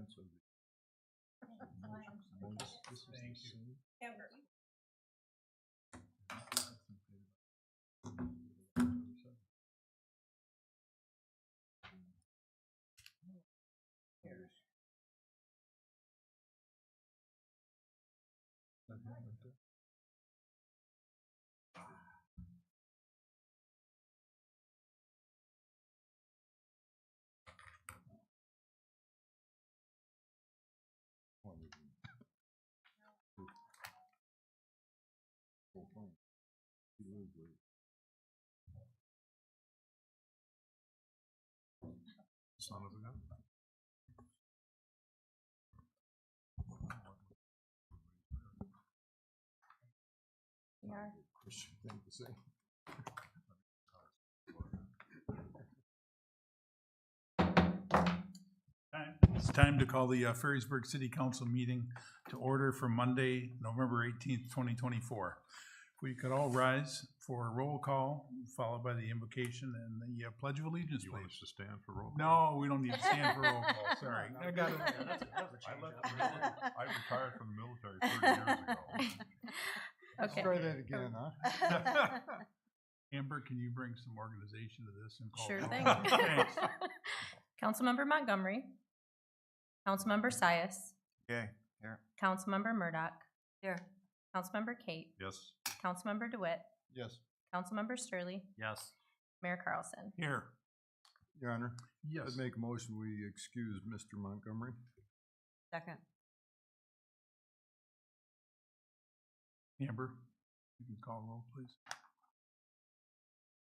Thank you. Amber. Son of a gun. Yeah. Christian thing to say. It's time to call the Ferrysburg City Council meeting to order for Monday, November 18th, 2024. If we could all rise for a roll call, followed by the invocation and the Pledge of Allegiance, You want please. us to stand for roll call? No, we don't need to stand for roll call, sorry. I got it. I retired from the military 30 years ago. Okay. Try that again, huh? Amber, can you bring some organization to this and call? Sure roll thing. call? Thanks. Councilmember Montgomery. Councilmember Sias. Okay, here. Councilmember Murdoch. Here. Councilmember Kate. Yes. Councilmember DeWitt. Yes, Councilmember Sturley. Yes. Mayor Carlson. Here. Your Honor. Yes. I'd make a motion, we excuse Mr. Montgomery. Second. Amber, you can call roll, please.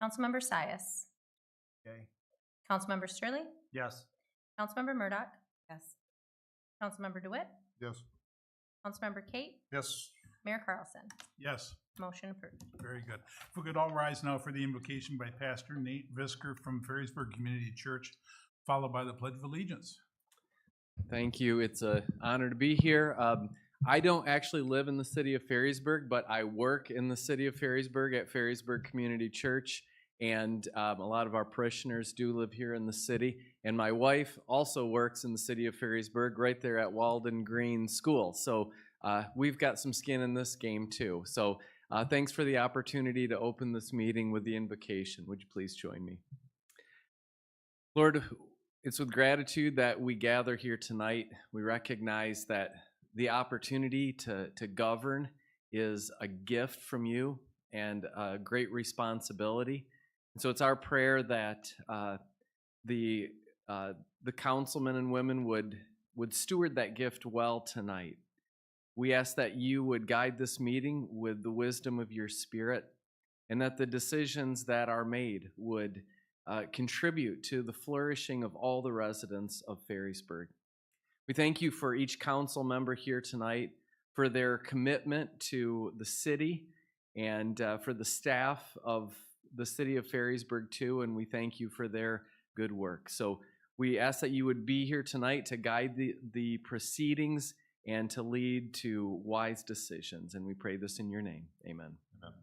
Councilmember Sias. Okay. Councilmember Sturley. Yes. Councilmember Murdoch. Yes. Councilmember DeWitt. Yes. Councilmember Kate. Yes. Mayor Carlson. Yes. Motion approved. Very good. If we could all rise now for the invocation by Pastor Nate Visker from Ferrysburg Community Church, followed by the Pledge of Allegiance. Thank you. It's an honor to be here. I don't actually live in the city of Ferrysburg, but I work in the city of Ferrysburg at Ferrysburg Community Church, and a lot of our parishioners do live here in the city. And my wife also works in the city of Ferrysburg, right there at Walden Green School. So we've got some skin in this game too. So thanks for the opportunity to open this meeting with the invocation. Would you please join me? Lord, it's with gratitude that we gather here tonight. We recognize that the opportunity to govern is a gift from you and a great responsibility. And so it's our prayer that the councilmen and women would steward that gift well tonight. We ask that you would guide this meeting with the wisdom of your Spirit, and that the decisions that are made would contribute to the flourishing of all the residents of Ferrysburg. We thank you for each council member here tonight, for their commitment to the city, and for the staff of the city of Ferrysburg too, and we thank you for their good work. So we ask that you would be here tonight to guide the proceedings and to lead to wise decisions, and we pray this in your name. Amen. Amen.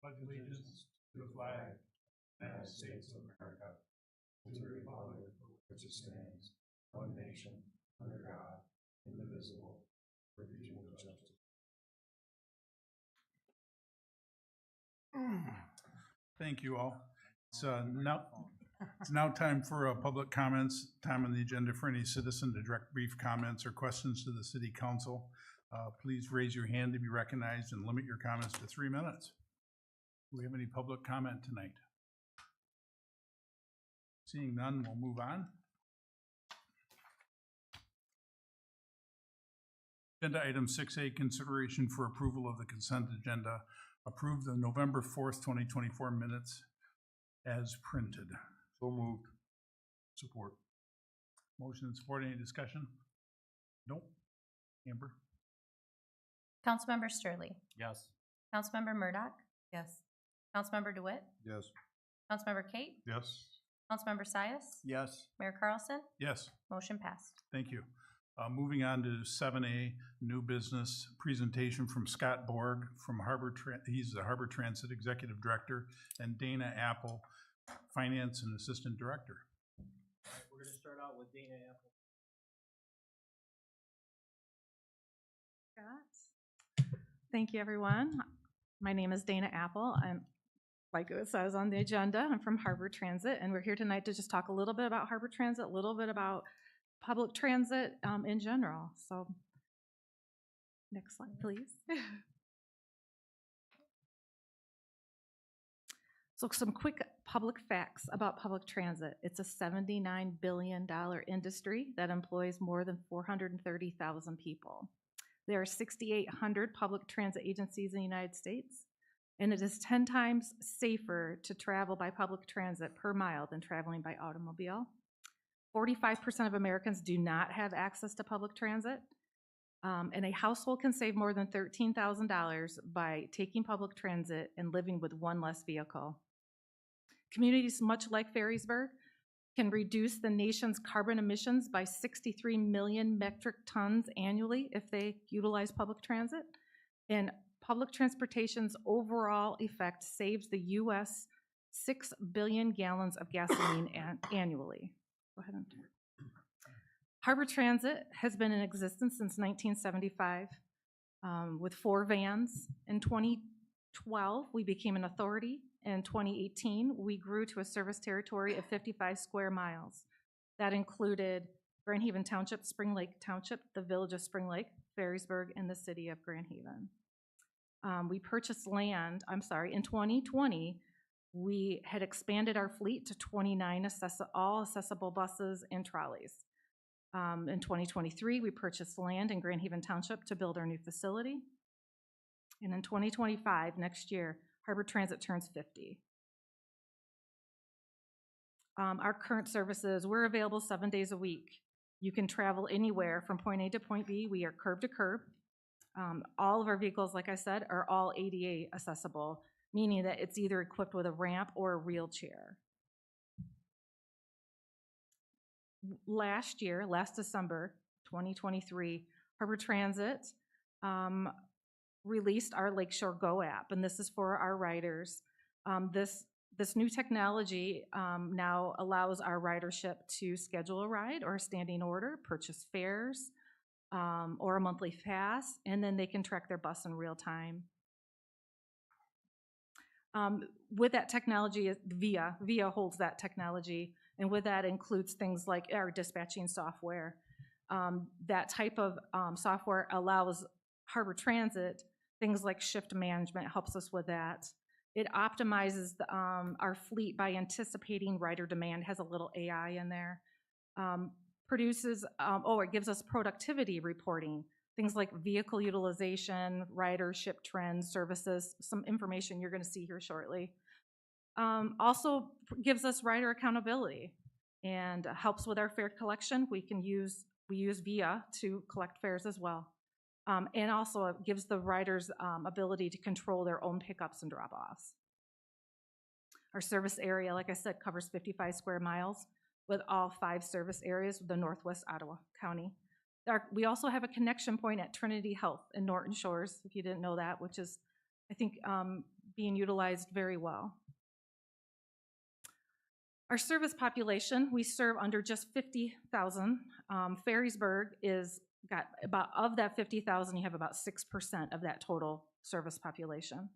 Pledge allegiance to the flag of the United States of America, to the republic for which it stands, one nation, under God, indivisible, with equal justice. Thank you all. It's now time for public comments, time on the agenda for any citizen to direct brief comments or questions to the city council. Please raise your hand to be recognized and limit your comments to 3 minutes. Do we have any public comment tonight? Seeing none, we'll move on. Agenda item 6A, consideration for approval of the consent agenda. Approve the November 4th, 2024 minutes as printed. So moved. Support. Motion and support. Any discussion? Nope. Amber? Councilmember Sturley. Yes. Councilmember Murdoch. Yes. Councilmember DeWitt. Yes. Councilmember Kate. Yes. Councilmember Sias. Yes. Mayor Carlson. Yes. Motion passed. Thank you. Moving on to 7A, new business presentation from Scott Borg from he's the Harbor Transit Executive Director, and Dana Apple, Finance and Assistant Director. We're going to start out out with Dana Apple. Thank you, everyone. My name is Dana Apple. I'm, like it says on the agenda, I'm from Harbor Transit, and we're here tonight to just talk a little bit about Harbor Transit, a little bit about public transit in general. So, next slide, please. So some quick public facts about public transit. It's a $79 billion industry that employs more than 430,000 people. There are 6,800 public transit agencies in the United States, and it is 10 times safer to travel by public transit per mile than traveling by automobile. 45% of Americans do not have access to public transit, and a household can save more than $13,000 by taking public transit and living with one less vehicle. Communities much like Ferrysburg can reduce the nation's carbon emissions by 63 million metric tons annually if they utilize public transit. And public transportation's overall effect saves the U.S. 6 billion gallons of gasoline annually. Go ahead. Harbor Transit has been in existence since 1975 with 4 vans. In 2012, we became an authority. In 2018, we grew to a service territory of 55 square miles. That included Grand Haven Township, Spring Lake Township, the village of Spring Lake, Ferrysburg, and the city of Grand Haven. We purchased land, in 2020, we had expanded our fleet to 29 all accessible buses and trolleys. In 2023, we purchased land in Grand Haven Township to build our new facility. And in 2025, next year, Harbor Transit turns 50. Our current services, we're available 7 days a week. You can travel anywhere from point A to point B. We are curb to curb. All of our vehicles, like I said, are all ADA accessible, meaning that it's either equipped with a ramp or a wheelchair. Last December, 2023, Harbor Transit released our Lakeshore Go app, and this is for our riders. This new technology now allows our ridership to schedule a ride or a standing order, purchase fares, or a monthly pass, and then they can track their bus in real time. With that technology, VIA holds that technology, and with that includes things like our dispatching software. That type of software allows Harbor Transit things like shift management, helps us with that. It optimizes our fleet by anticipating rider demand, has a little AI in there. It gives us productivity reporting, things like vehicle utilization, ridership trends, services, some information you're gonna see here shortly. Also gives us rider accountability and helps with our fare collection. We use VIA to collect fares as well. And also it gives the riders ability to control their own pickups and drop-offs. Our service area, like I said, covers 55 square miles with all 5 service areas of the Northwest Ottawa County. We also have a connection point at Trinity Health in Norton Shores, if you didn't know that, which is, I think, being utilized very well. Our service population, we serve under just 50,000. Ferrysburg got about, of that 50,000, you have about 6% of that total service population.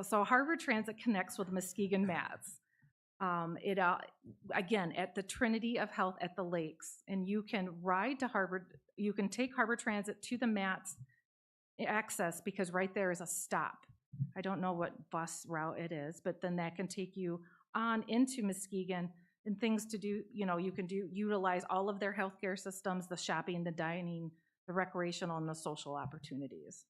So Harbor Transit connects with Muskegon MATS. Again, at the Trinity of Health at the lakes, and you can take Harbor Transit to the MATS access because right there is a stop. I don't know what bus route it is, but then that can take you on into Muskegon and things to do, you can utilize all of their healthcare systems, the shopping, the dining, the recreational, and the social opportunities.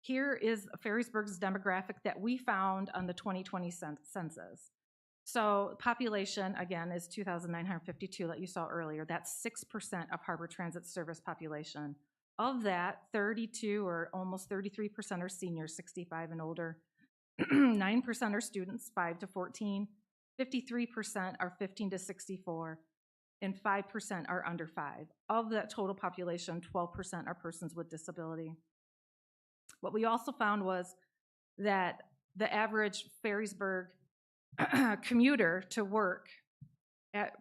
Here is Ferrysburg's demographic that we found on the 2020 census. So population, again, is 2,952 that you saw earlier. That's 6% of Harbor Transit service population. Of that, 32 or almost 33% are seniors, 65 and older. 9% are students, 5 to 14. 53% are 15 to 64. And 5% are under 5. Of that total population, 12% are persons with disability. What we also found was that the average Ferrisburg commuter to work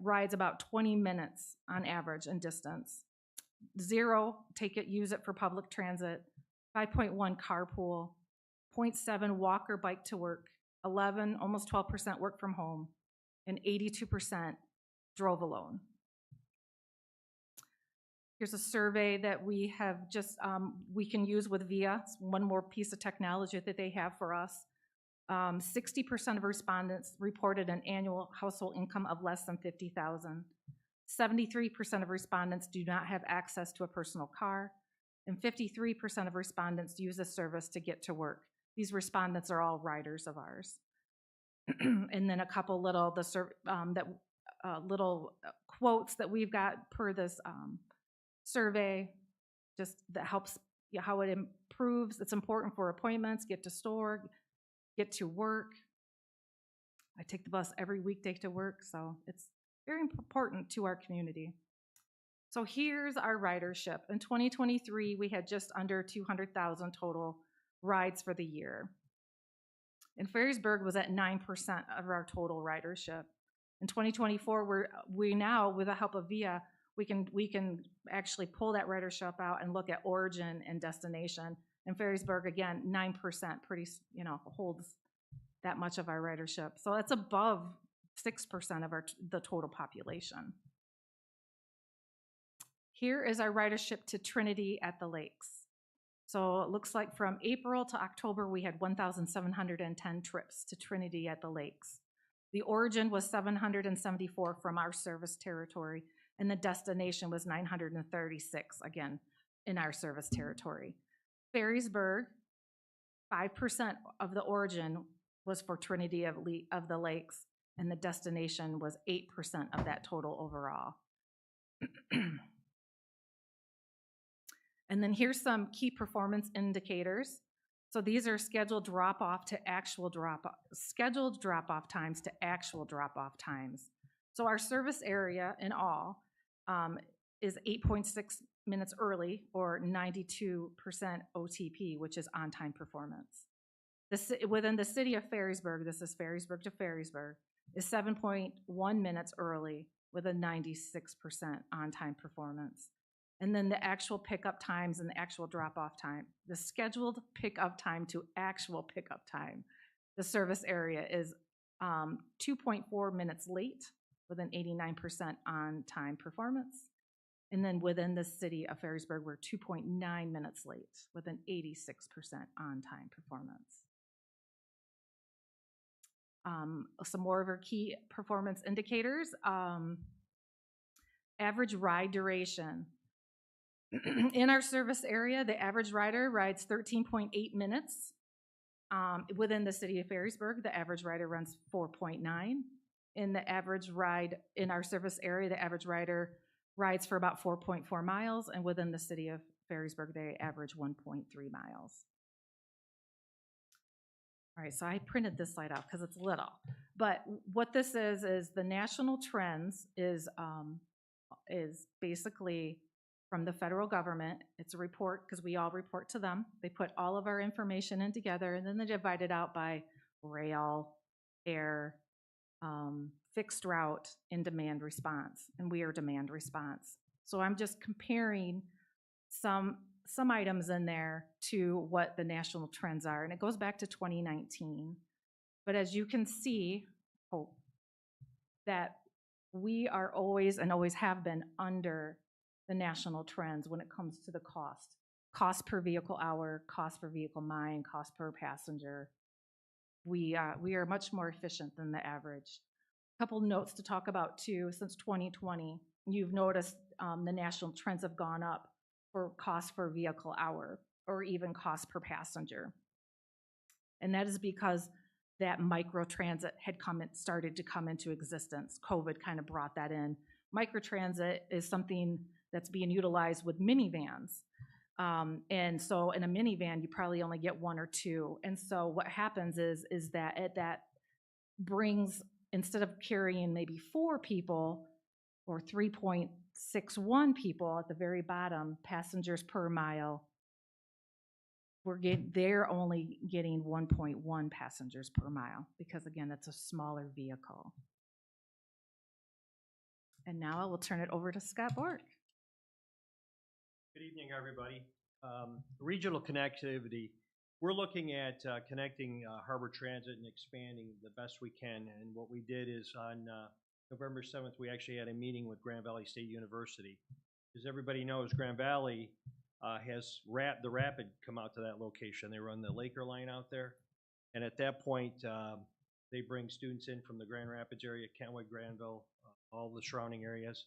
rides about 20 minutes on average in distance. 0, use it for public transit. 5.1 carpool. 0.7 walk or bike to work. 11, almost 12% work from home, and 82% drove alone. Here's a survey that we have just, we can use with VIA. It's one more piece of technology that they have for us. 60% of respondents reported an annual household income of less than $50,000. 73% of respondents do not have access to a personal car, and 53% of respondents use the service to get to work. These respondents are all riders of ours. And then a couple little quotes that we've got per this survey, just that helps how it improves. It's important for appointments, get to store, get to work. I take the bus every weekday to work, so it's very important to our community. So here's our ridership. In 2023, we had just under 200,000 total rides for the year. And Ferrisburg was at 9% of our total ridership. In 2024, we now, with the help of VIA, we can actually pull that ridership out and look at origin and destination. And Ferrisburg, again, 9%, holds that much of our ridership. So that's above 6% of the total population. Here is our ridership to Trinity at the Lakes. So it looks like from April to October, we had 1,710 trips to Trinity at the Lakes. The origin was 774 from our service territory, and the destination was 936, again, in our service territory. Ferrisburg, 5% of the origin was for Trinity of the Lakes, and the destination was 8% of that total overall. And then here's some key performance indicators. So these are scheduled drop-off times to actual drop-off times. So our service area in all is 8.6 minutes early, or 92% OTP, which is on-time performance. Within the city of Ferrisburg, this is Ferrisburg to Ferrisburg, is 7.1 minutes early with a 96% on-time performance. And then the actual pickup times and the actual drop-off time. The scheduled pickup time to actual pickup time, the service area is 2.4 minutes late with an 89% on-time performance. And then within the city of Ferrisburg, we're 2.9 minutes late with an 86% on-time performance. Some more of our key performance indicators. Average ride duration. In our service area, the average rider rides 13.8 minutes. Within the city of Ferrisburg, the average rider runs 4.9. In the average ride in our service area, the average rider rides for about 4.4 miles, and within the city of Ferrisburg, they average 1.3 miles. All right, so I printed this slide out because it's little. But what this is the national trends is basically from the federal government. It's a report because we all report to them. They put all of our information in together, and then they divide it out by rail, air, fixed route, and demand response. And we are demand response. So I'm just comparing some items in there to what the national trends are. And it goes back to 2019. But as you can see, that we are always and always have been under the national trends when it comes to the cost per vehicle hour, cost per vehicle mile, cost per passenger. We are much more efficient than the average. A couple notes to talk about too. Since 2020, you've noticed the national trends have gone up for cost per vehicle hour or even cost per passenger. And that is because that microtransit had started to come into existence. COVID kind of brought that in. Microtransit is something that's being utilized with minivans. And so in a minivan, you probably only get one or two. And so what happens is that that brings, instead of carrying maybe 4 people or 3.61 people at the very bottom, passengers per mile, they're only getting 1.1 passengers per mile because again, that's a smaller vehicle. And now I will turn it over to Scott Bork. Good evening, everybody. Regional connectivity. We're looking at connecting Harbor Transit and expanding the best we can. And what we did is on November 7th, we actually had a meeting with Grand Valley State University. As everybody knows, Grand Valley has the Rapid come out to that location. They run the Laker line out there. And at that point, they bring students in from the Grand Rapids area, Kentwood, Granville, all the surrounding areas.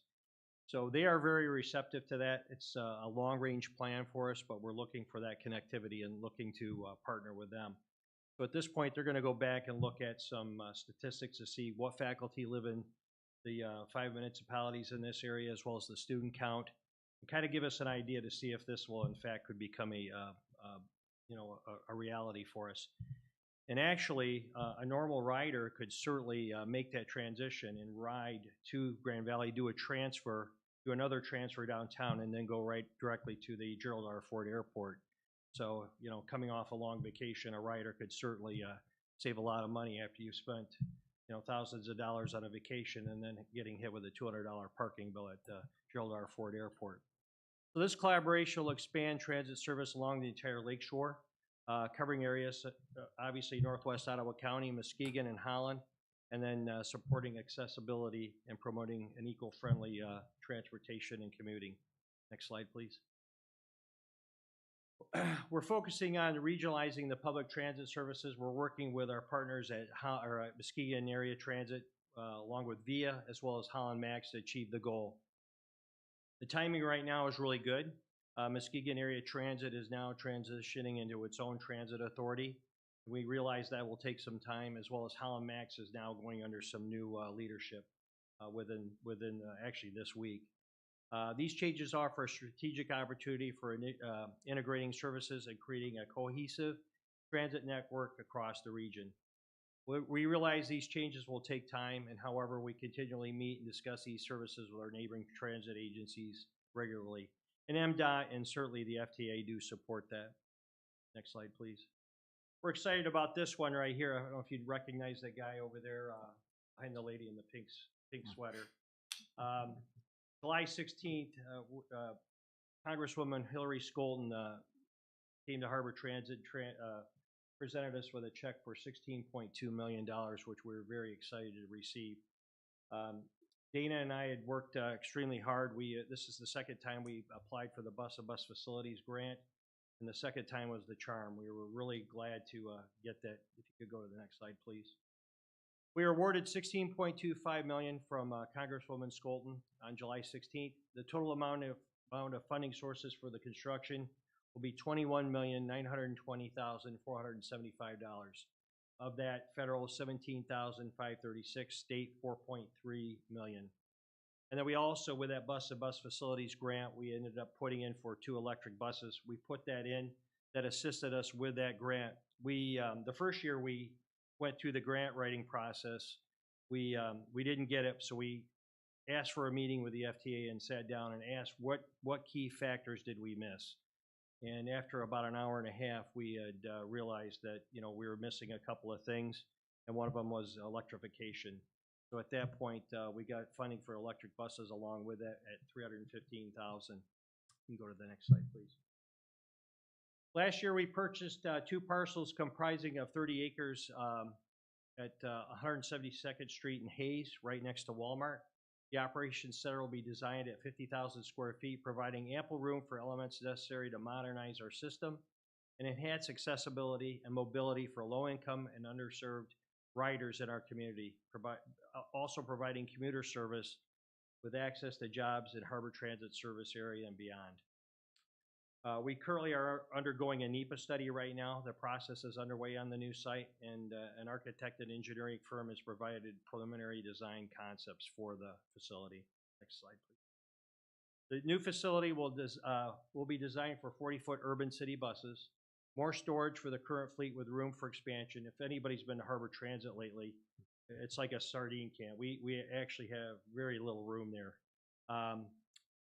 So they are very receptive to that. It's a long-range plan for us, but we're looking for that connectivity and looking to partner with them. So at this point, they're going to go back and look at some statistics to see what faculty live in the 5 municipalities in this area, as well as the student count, and kind of give us an idea to see if this will, in fact, could become a reality for us. And actually, a normal rider could certainly make that transition and ride to Grand Valley, do another transfer downtown, and then go right directly to the Gerald R. Ford Airport. So, coming off a long vacation, a rider could certainly save a lot of money after you've spent, thousands of dollars on a vacation and then getting hit with a $200 parking bill at Gerald R. Ford Airport. So this collaboration will expand transit service along the entire lakeshore, covering areas, obviously Northwest Ottawa County, Muskegon, and Holland, and then supporting accessibility and promoting an eco-friendly transportation and commuting. Next slide, please. We're focusing on regionalizing the public transit services. We're working with our partners at Muskegon Area Transit, along with VIA, as well as Holland Max to achieve the goal. The timing right now is really good. Muskegon Area Transit is now transitioning into its own transit authority. We realize that will take some time, as well as Holland Max is now going under some new leadership within actually this week. These changes offer a strategic opportunity for integrating services and creating a cohesive transit network across the region. We realize these changes will take time, and however, we continually meet and discuss these services with our neighboring transit agencies regularly. And MDOT and certainly the FTA do support that. Next slide, please. We're excited about this one right here. I don't know if you'd recognize that guy over there behind the lady in the pink sweater. July 16th, Congresswoman Hillary Skolton came to Harbor Transit, presented us with a check for $16.2 million, which we're very excited to receive. Dana and I had worked extremely hard. This is the second time we applied for the Bus Facilities grant, and the second time was the charm. We were really glad to get that. If you could go to the next slide, please. We were awarded $16.25 million from Congresswoman Skolton on July 16th. The total amount of funding sources for the construction will be $21,920,475. Of that, federal $17,536, state $4.3 million. And then we also, with that Bus Facilities grant, we ended up putting in for 2 electric buses. We put that in, that assisted us with that grant. The first year we went through the grant writing process, we didn't get it, so we asked for a meeting with the FTA and sat down and asked what key factors did we miss. And after about an hour and a half, we had realized that we were missing a couple of things, and one of them was electrification. So at that point, we got funding for electric buses along with that at $315,000. You can go to the next slide, please. Last year, we purchased 2 parcels comprising of 30 acres at 172nd Street in Hayes, right next to Walmart. The operations center will be designed at 50,000 square feet, providing ample room for elements necessary to modernize our system and enhance accessibility and mobility for low-income and underserved riders in our community, also providing commuter service with access to jobs in Harbor Transit service area and beyond. We currently are undergoing a NEPA study right now. The process is underway on the new site, and an architect and engineering firm has provided preliminary design concepts for the facility. Next slide, please. The new facility will be designed for 40-foot urban city buses, more storage for the current fleet with room for expansion. If anybody's been to Harbor Transit lately, it's like a sardine can. We actually have very little room there.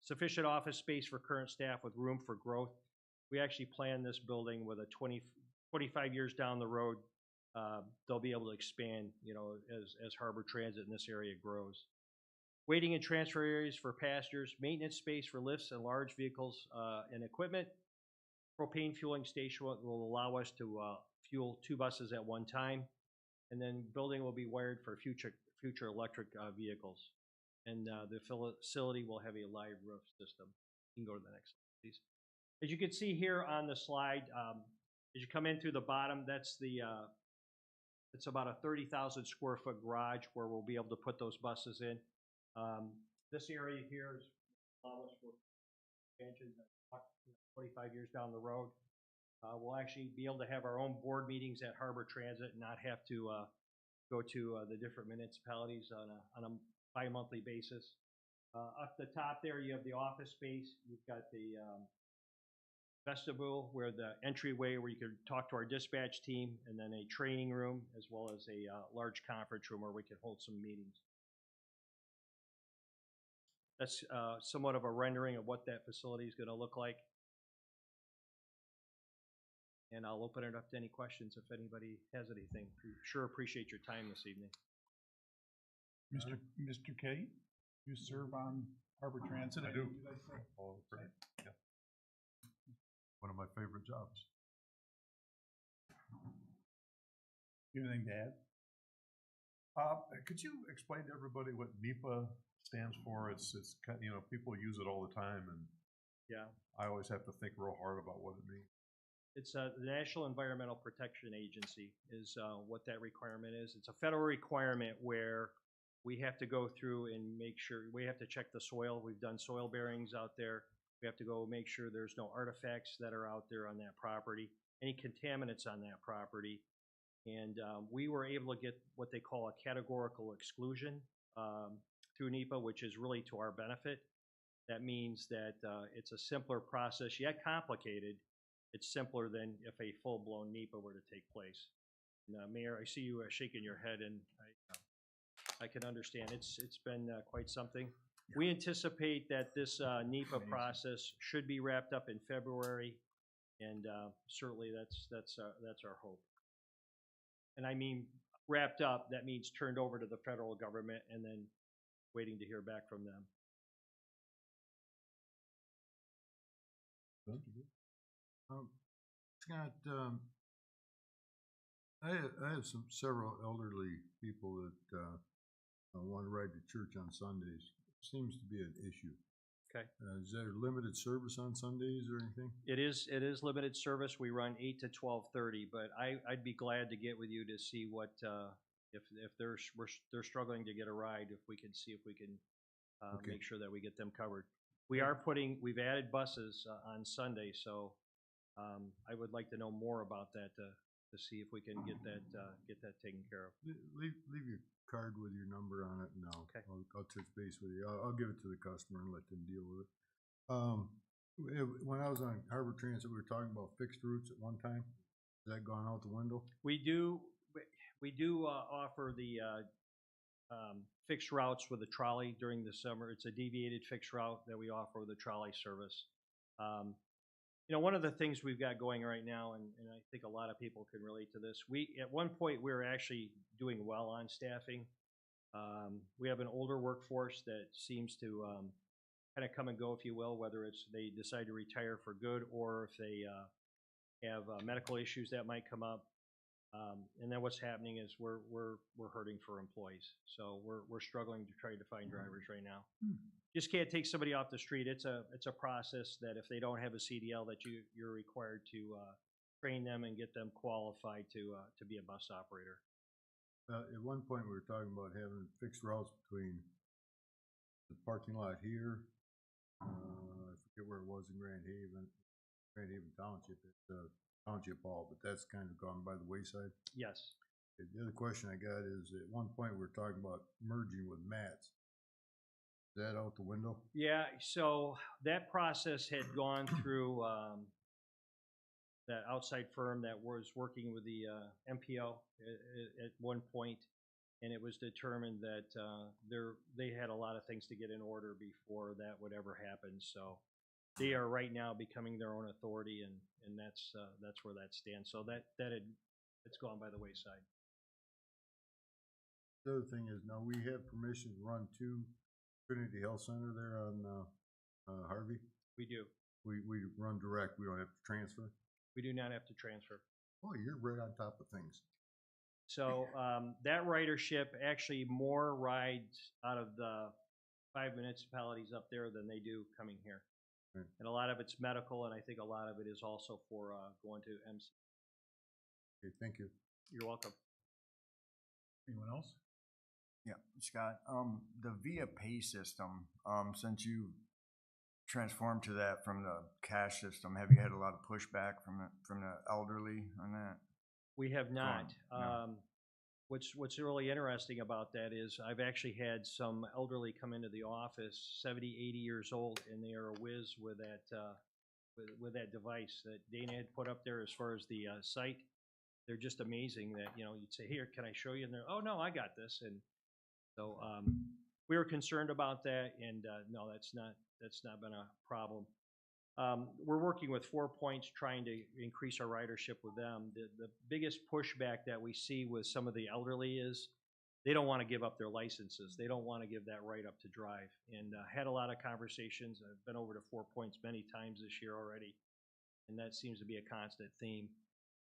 Sufficient office space for current staff with room for growth. We actually planned this building with a 25 years down the road, they'll be able to expand, you know, as Harbor Transit in this area grows. Waiting and transfer areas for passengers, maintenance space for lifts and large vehicles and equipment. Propane fueling station will allow us to fuel 2 buses at one time. And then building will be wired for future electric vehicles. And the facility will have a live roof system. You can go to the next slide, please. As you can see here on the slide, as you come in through the bottom, that's the it's about a 30,000 square foot garage where we'll be able to put those buses in. This area here is allow us for expansion 25 years down the road. We'll actually be able to have our own board meetings at Harbor Transit and not have to go to the different municipalities on a bi-monthly basis. Up the top there, you have the office space. You've got the vestibule where the entryway where you can talk to our dispatch team, and then a training room as well as a large conference room where we can hold some meetings. That's somewhat of a rendering of what that facility is going to look like. And I'll open it up to any questions if anybody has anything. We sure appreciate your time this evening. Mr. Kate, you serve on Harbor Transit? I do. Oh, great. Yeah. One of my favorite jobs. Anything to add? Could you explain to everybody what NEPA stands for? It's you know, people use it all the time, and Yeah. I always have to think real hard about what it means. It's the National Environmental Protection Agency is what that requirement is. It's a federal requirement where we have to go through and make sure, we have to check the soil. We've done soil bearings out there. We have to go make sure there's no artifacts that are out there on that property, any contaminants on that property. And we were able to get what they call a categorical exclusion through NEPA, which is really to our benefit. That means that it's a simpler process, yet complicated. It's simpler than if a full-blown NEPA were to take place. And, Mayor, I see you shaking your head, and I can understand. It's been quite something. We anticipate that this NEPA process should be wrapped up in February, and certainly that's our hope. And I mean wrapped up, that means turned over to the federal government and then waiting to hear back from them. Scott, I have several elderly people that want to ride to church on Sundays. Seems to be an issue. Okay. Is there limited service on Sundays or anything? It is limited service. We run 8 to 12:30, but I'd be glad to get with you to see what if they're struggling to get a ride, if we can see if we can Okay. make sure that we get them covered. We've added buses on Sunday, so I would like to know more about that to see if we can get that taken care of. Leave your card with your number on it, and Okay. I'll touch base with you. I'll give it to the customer and let them deal with it. When I was on Harbor Transit, we were talking about fixed routes at one time. Has that gone out the window? We do offer the fixed routes with a trolley during the summer. It's a deviated fixed route that we offer with a trolley service. You know, one of the things we've got going right now, and I think a lot of people can relate to this, at one point we were actually doing well on staffing. We have an older workforce that seems to kind of come and go, if you will, whether it's they decide to retire for good or if they have medical issues that might come up. And then what's happening is we're hurting for employees. So we're struggling to try to find drivers right now. Just can't take somebody off the street. It's a process that if they don't have a CDL, that you're required to train them and get them qualified to be a bus operator. At one point, we were talking about having fixed routes between the parking lot here. I forget where it was in Grand Haven Township. It's Township Hall, but that's kind of gone by the wayside. Yes. The other question I got is, at one point, we were talking about merging with Matt's. Is that out the window? Yeah, so that process had gone through that outside firm that was working with the MPO at one point, and it was determined that they had a lot of things to get in order before that would ever happen. So they are right now becoming their own authority, and that's where that stands. So it's gone by the wayside. The other thing is, now we have permission to run to Trinity Health Center there on, Harvey. We do. We run direct, we don't have to transfer. We do not have to transfer. Oh, you're right on top of things. So that ridership, actually more rides out of the 5 municipalities up there than they do coming here. Right. And a lot of it's medical, and I think a lot of it is also for going to MC. Okay, thank you. You're welcome. Anyone else? Yeah, Scott, the Via Pay system, since you transformed to that from the cash system, have you had a lot of pushback from the elderly on that? We have not. No. What's really interesting about that is I've actually had some elderly come into the office, 70, 80 years old, and they are a whiz with that with that device that Dana had put up there as far as the site. They're just amazing that, you know, you'd say, here, can I show you? And they're, oh, no, I got this. And so we were concerned about that, and no, that's not been a problem. We're working with 4 Points, trying to increase our ridership with them. The biggest pushback that we see with some of the elderly is they don't want to give up their licenses. They don't want to give that right up to drive. And had a lot of conversations. I've been over to 4 Points many times this year already, and that seems to be a constant theme.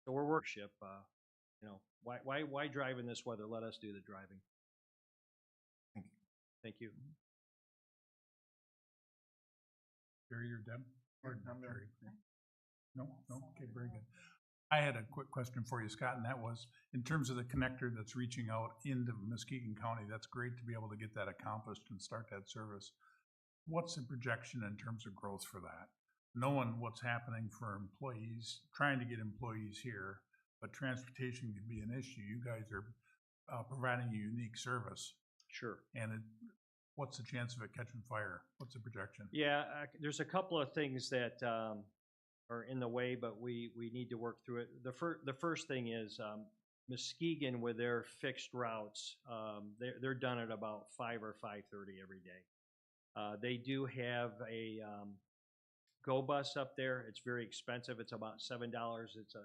So we're worship. You know, why drive in this weather? Let us do the driving. Thank you. Thank you. Jerry or Deb? Or I'm there. Jerry? No? Okay, very good. I had a quick question for you, Scott, and that was, in terms of the connector that's reaching out into Muskegon County, that's great to be able to get that accomplished and start that service. What's the projection in terms of growth for that? Knowing what's happening for employees, trying to get employees here, but transportation can be an issue. You guys are providing a unique service, Sure. and what's the chance of it catching fire? What's the projection? Yeah, there's a couple of things that are in the way, but we need to work through it. The first thing is Muskegon with their fixed routes. They're done at about 5 or 5:30 every day. They do have a Go Bus up there. It's very expensive. It's about $7. It's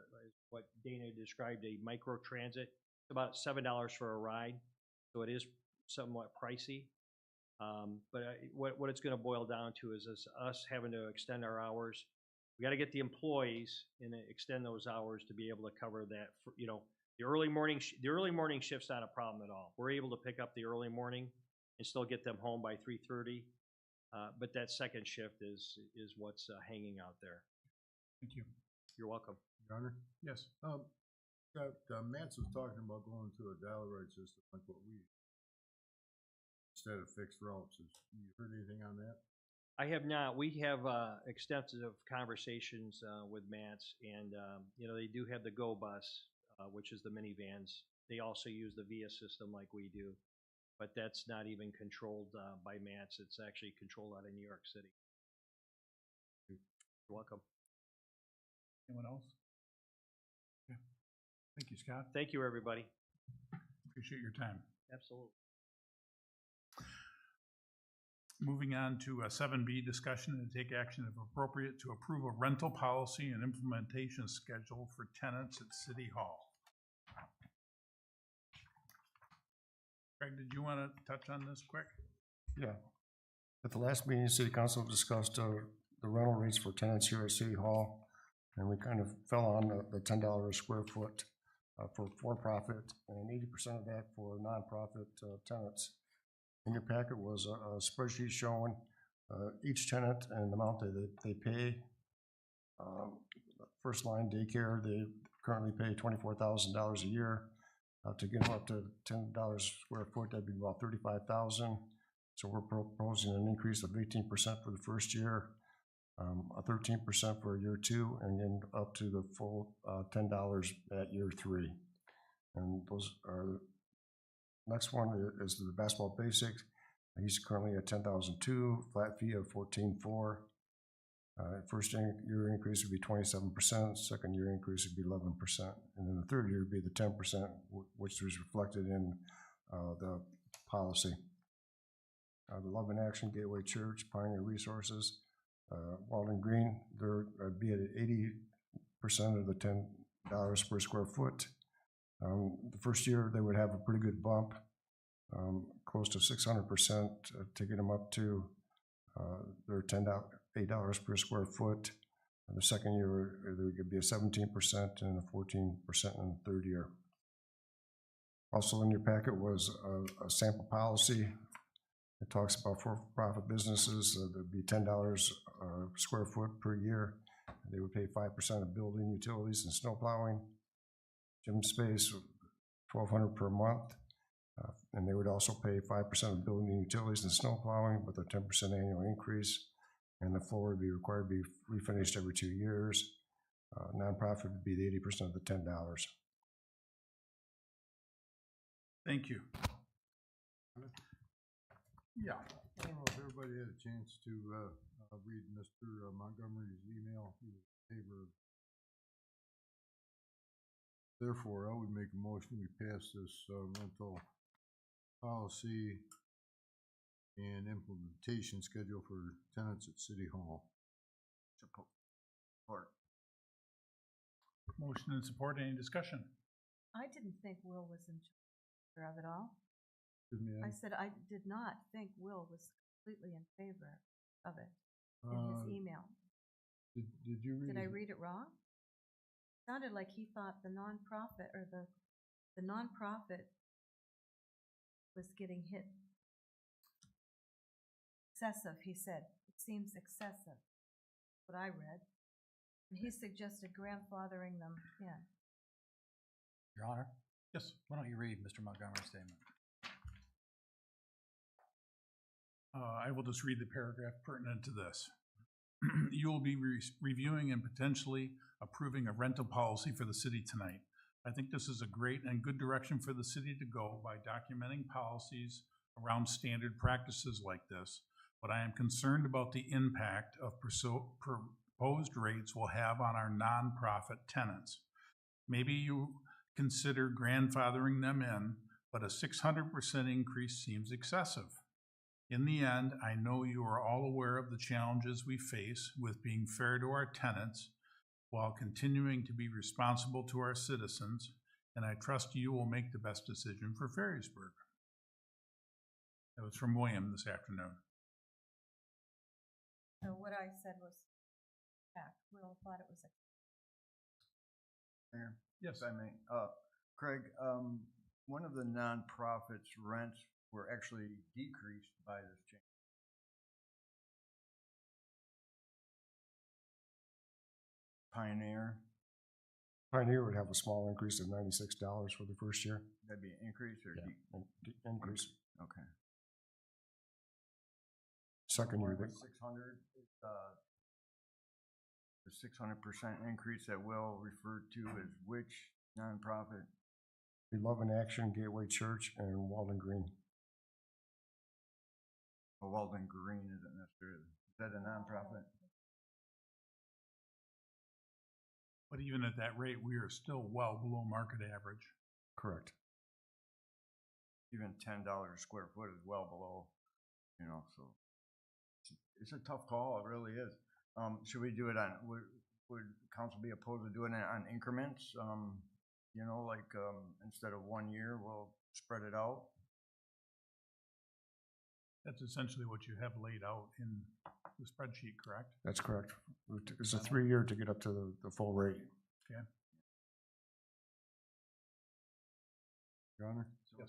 what Dana described, a micro transit. It's about $7 for a ride, so it is somewhat pricey. But what it's going to boil down to is us having to extend our hours. We got to get the employees and extend those hours to be able to cover that. You know, the early morning shift's not a problem at all. We're able to pick up the early morning and still get them home by 3:30. But that second shift is what's hanging out there. Thank you. You're welcome. Your Honor? Yes. Mance was talking about going to a dial ride system like what we, instead of fixed routes. Have you heard anything on that? I have not. We have extensive conversations with Mance, and you know, they do have the Go Bus, which is the minivans. They also use the VIA system like we do, but that's not even controlled by Mance. It's actually controlled out of New York City. You're welcome. Anyone else? Okay. Thank you, Scott. Thank you, everybody. Appreciate your time. Absolutely. Moving on to 7B, discussion and take action if appropriate to approve a rental policy and implementation schedule for tenants at City Hall. Craig, did you want to touch on this quick? Yeah. At the last meeting, City Council discussed the rental rates for tenants here at City Hall, and we kind of fell on the $10 a square foot for profit, and 80% of that for nonprofit tenants. In your packet was a spreadsheet showing each tenant and the amount that they pay. First Line Daycare, they currently pay $24,000 a year. To get them up to $10 a square foot, that'd be about $35,000. So we're proposing an increase of 18% for the first year, a 13% for year 2, and then up to the full $10 at year 3. And those are. Next one is the basketball basics. He's currently at $10,002, flat fee of $14,400. First year increase would be 27%, second year increase would be 11%, and then the third year would be the 10%, which was reflected in the policy. The Love in Action, Gateway Church, Pioneer Resources, Walden Green, they're, be at 80% of the $10 per square foot. The first year, they would have a pretty good bump, close to 600% to get them up to their $8 per square foot. And the second year, there could be a 17% and a 14% in the third year. Also in your packet was a sample policy. It talks about for-profit businesses, there'd be $10 square foot per year. They would pay 5% of building utilities and snow plowing. Gym space, $1,200 per month. And they would also pay 5% of building utilities and snow plowing with a 10% annual increase. And the floor would be required to be refinished every 2 years. Nonprofit would be the 80% of the $10. Thank you. Yeah. I don't know if everybody had a chance to read Mr. Montgomery's email. He was in favor of. Therefore, I would make a motion we pass this rental policy and implementation schedule for tenants at City Hall. Support. Motion and support. Any discussion? I didn't think Will was in favor of it all. Excuse me, I said I did not think Will was completely in favor of it in his email. Did you read? Did I read it wrong? Sounded like he thought the nonprofit or the nonprofit was getting hit. Excessive, he said. It seems excessive. What I read. And he suggested grandfathering them in. Your Honor, Yes. why don't you read Mr. Montgomery's statement? I will just read the paragraph pertinent to this. You will be reviewing and potentially approving a rental policy for the city tonight. I think this is a great and good direction for the city to go by documenting policies around standard practices like this, but I am concerned about the impact of proposed rates will have on our nonprofit tenants. Maybe you consider grandfathering them in, but a 600% increase seems excessive. In the end, I know you are all aware of the challenges we face with being fair to our tenants while continuing to be responsible to our citizens, and I trust you will make the best decision for Ferrisburg. That was from William this afternoon. So what I said was fact. Will thought it was a Mayor, Yes. if I may, Craig, one of the nonprofits' rents were actually decreased by this change. Pioneer, Pioneer would have a small increase of $96 for the first year. that'd be an increase or Increase. Okay. Second year, With 600, the 600% increase that Will referred to is which nonprofit? we Love in Action, Gateway Church, and Walden Green. Well, Walden Green isn't necessarily, is that a nonprofit? But even at that rate, we are still well below market average. Correct. Even $10 a square foot is well below, so it's a tough call, it really is. Should we do it on, would council be opposed to doing it on increments? Instead of 1 year, we'll spread it out? That's essentially what you have laid out in the spreadsheet, correct? That's correct. It's a 3-year to get up to the full rate. Okay. Your Honor? Yes.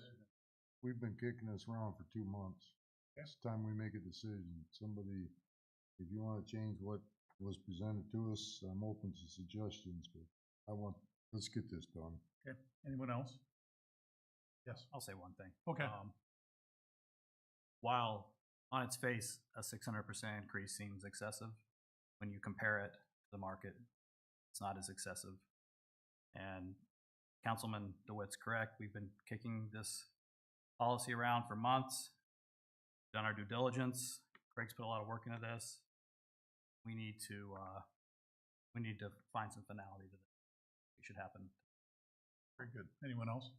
We've been kicking this around for 2 months. Yes. It's time we make a decision. Somebody, if you want to change what was presented to us, I'm open to suggestions, but let's get this done. Okay. Anyone else? Yes. I'll say one thing. Okay. While on its face, a 600% increase seems excessive, when you compare it to the market, it's not as excessive. And Councilman DeWitt's correct. We've been kicking this policy around for months, done our due diligence. Craig's put a lot of work into this. We need to find some finality to this. It should happen. Very good. Anyone else?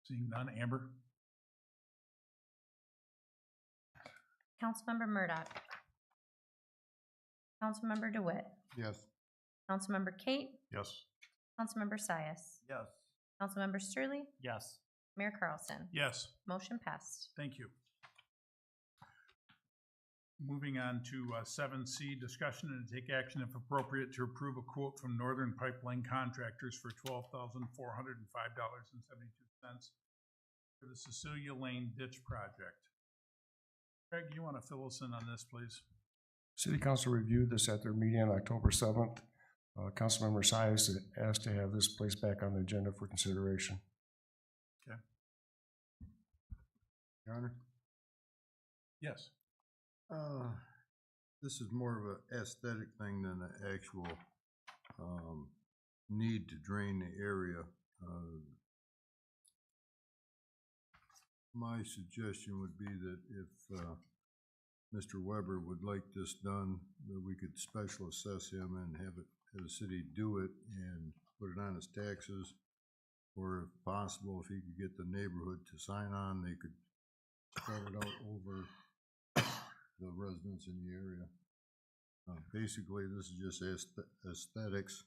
Seeing none. Amber? Councilmember Murdock, Councilmember DeWitt, Yes. Councilmember Kate, Yes. Councilmember Sias, Yes. Councilmember Sturley, Yes. Mayor Carlson. Yes. Motion passed. Thank you. Moving on to 7C, discussion and take action if appropriate to approve a quote from Northern Pipeline Contractors for $12,405.72 for the Cecilia Lane Ditch Project. Craig, you want to fill us in on this, please? City Council reviewed this at their meeting on October 7th. Councilmember Sias asked to have this placed back on the agenda for consideration. Okay. Your Honor? Yes. This is more of an aesthetic thing than an actual, need to drain the area. My suggestion would be that if, Mr. Weber would like this done, that we could special assess him and have the city do it and put it on his taxes. Or if possible, if he could get the neighborhood to sign on, they could spread it out over the residents in the area. Basically, this is just aesthetics.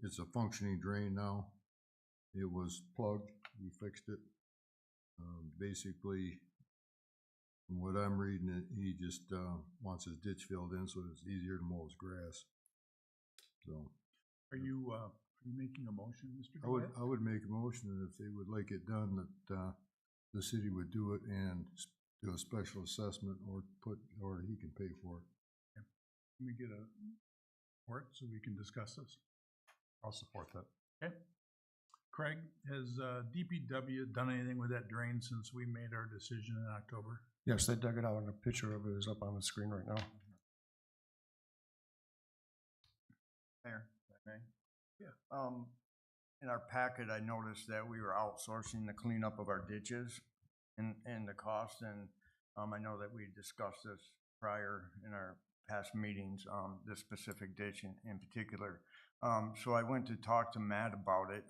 It's a functioning drain now. It was plugged, we fixed it. Basically, from what I'm reading, he just wants his ditch filled in so it's easier to mow his grass. So. Are you making a motion, Mr. I would, DeWitt? I would make a motion that if they would like it done, that the city would do it and do a special assessment or he can pay for it. Let me get a report so we can discuss this. I'll support that. Okay. Craig, has DPW done anything with that drain since we made our decision in October? Yes, they dug it out, and a picture of it is up on the screen right now. Mayor, if I may? Yeah. In our packet, I noticed that we were outsourcing the cleanup of our ditches and the cost, and I know that we discussed this prior in our past meetings, this specific ditch in particular. So I went to talk to Matt about it,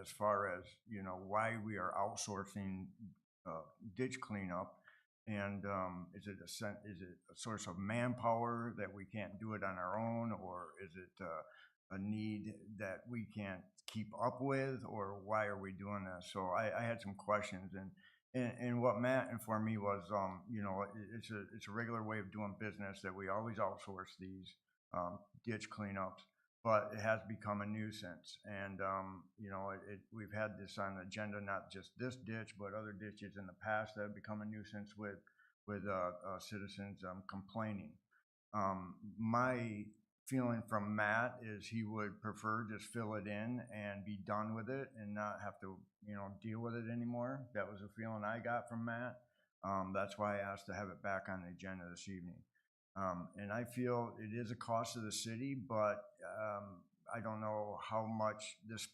as far as, you know, why we are outsourcing ditch cleanup. And is it a source of manpower that we can't do it on our own, or is it a need that we can't keep up with, or why are we doing this? So I had some questions, and what Matt informed me was, you know, it's a regular way of doing business that we always outsource these ditch cleanups, but it has become a nuisance. And you know, we've had this on the agenda, not just this ditch, but other ditches in the past that have become a nuisance with citizens complaining. My feeling from Matt is he would prefer just fill it in and be done with it and not have to, you know, deal with it anymore. That was a feeling I got from Matt. That's why I asked to have it back on the agenda this evening. And I feel it is a cost to the city, but I don't know how much this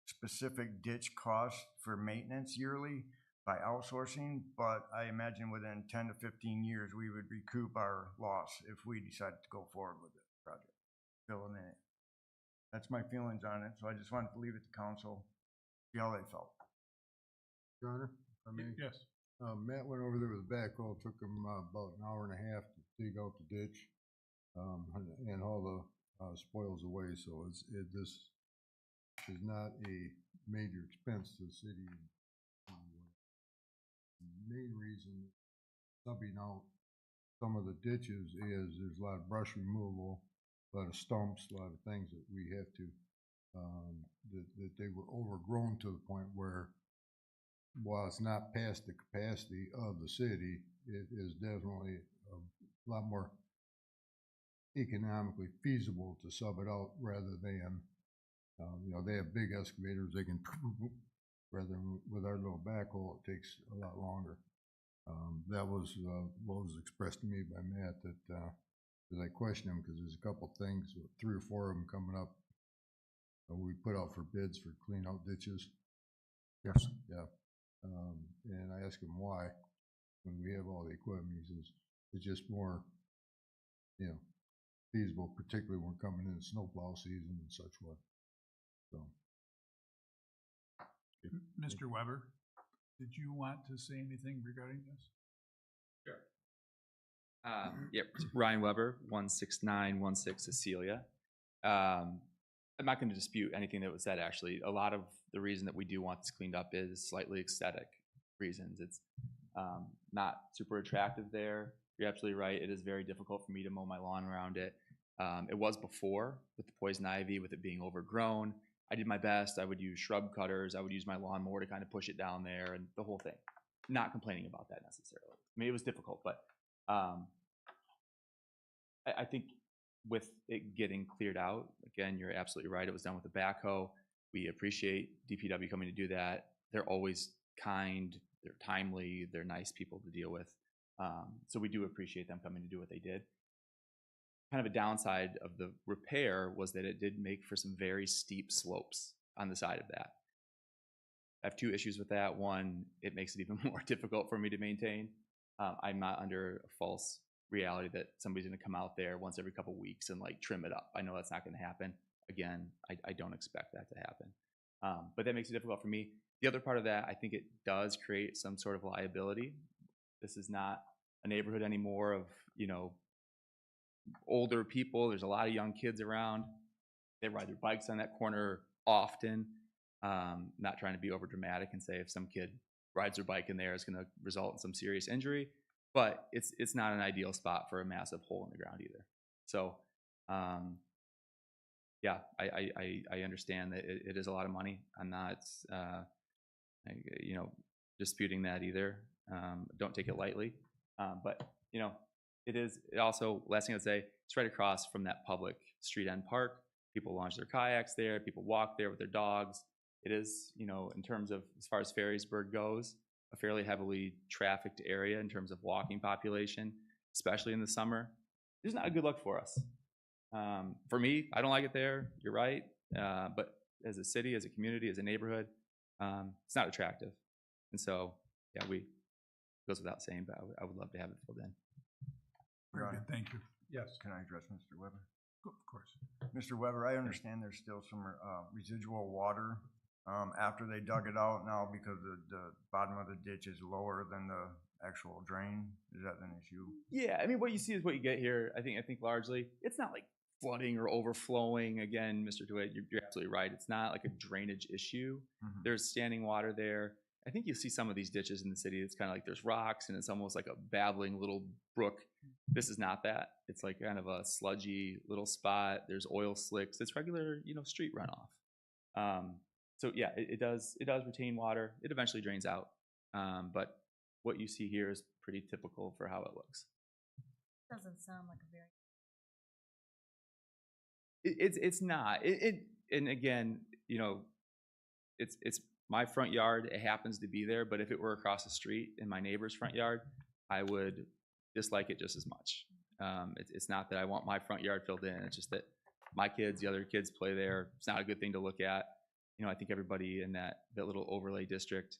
specific ditch costs for maintenance yearly by outsourcing, but I imagine within 10 to 15 years, we would recoup our loss if we decided to go forward with the project. Filling in it. That's my feelings on it, so I just wanted to leave it to council, see how they felt. Your Honor, if I may? Yes. Matt went over there with a backhoe. It took him about an hour and a half to dig out the ditch and all the spoils away. So this is not a major expense to the city. The main reason subbing out some of the ditches is there's a lot of brush removal, a lot of stumps, a lot of things that we have to, that they were overgrown to the point where, while it's not past the capacity of the city, it is definitely a lot more economically feasible to sub it out rather than, you know, they have big excavators, they can, rather than with our little backhoe, it takes a lot longer. That was what was expressed to me by Matt, that because I questioned him because there's a couple things, 3 or 4 of them coming up. We put out for bids for clean out ditches. Yes. Yeah. And I asked him why, when we have all the equipment. He says it's just more, you know, feasible, particularly when we're coming into snowplow season and such what. So. Mr. Weber, did you want to say anything regarding this? Sure. Yep, Ryan Weber, 16916 Cecilia. I'm not going to dispute anything that was said, actually. A lot of the reason that we do want this cleaned up is slightly aesthetic reasons. It's not super attractive there. You're absolutely right. It is very difficult for me to mow my lawn around it. It was before with the poison ivy, with it being overgrown. I did my best. I would use shrub cutters. I would use my lawnmower to kind of push it down there and the whole thing. Not complaining about that necessarily. I mean, it was difficult, but I think with it getting cleared out, again, you're absolutely right. It was done with a backhoe. We appreciate DPW coming to do that. They're always kind, they're timely, they're nice people to deal with. So we do appreciate them coming to do what they did. Kind of a downside of the repair was that it did make for some very steep slopes on the side of that. I have two issues with that. One, it makes it even more difficult for me to maintain. I'm not under a false reality that somebody's going to come out there once every couple weeks and like trim it up. I know that's not going to happen. Again, I don't expect that to happen. But that makes it difficult for me. The other part of that, I think it does create some sort of liability. This is not a neighborhood anymore of, you know, older people. There's a lot of young kids around. They ride their bikes on that corner often. Not trying to be over dramatic and say if some kid rides their bike in there, it's going to result in some serious injury, but it's not an ideal spot for a massive hole in the ground either. So, yeah, I understand that it is a lot of money. I'm not, you know, disputing that either. Don't take it lightly, but you know, it also, last thing I'd say, it's right across from that public street end park. People launch their kayaks there. People walk there with their dogs. It is, you know, in terms of, as far as Ferrysburg goes, a fairly heavily trafficked area in terms of walking population, especially in the summer. It's not a good look for us. For me, I don't like it there. You're right. But as a city, as a community, as a neighborhood, it's not attractive. And so, yeah, it goes without saying, but I would love to have it filled in. Very good, thank you. Yes, Can I address Mr. Weber? of course. Mr. Weber, I understand there's still some residual water after they dug it out now because the bottom of the ditch is lower than the actual drain. Is that an issue? Yeah, I mean, what you see is what you get here. I think largely, it's not like flooding or overflowing. Again, Mr. DeWitt, you're absolutely right. It's not like a drainage issue. Mm-hmm. There's standing water there. I think you see some of these ditches in the city. It's kind of like there's rocks and it's almost like a babbling little brook. This is not that. It's like kind of a sludgy little spot. There's oil slicks. It's regular, you know, street runoff. So yeah, it does retain water. It eventually drains out. But what you see here is pretty typical for how it looks. Doesn't sound like a very. It's not. And again, you know, it's my front yard. It happens to be there, but if it were across the street in my neighbor's front yard, I would dislike it just as much. It's not that I want my front yard filled in. It's just that my kids, the other kids play there. It's not a good thing to look at. You know, I think everybody in that little overlay district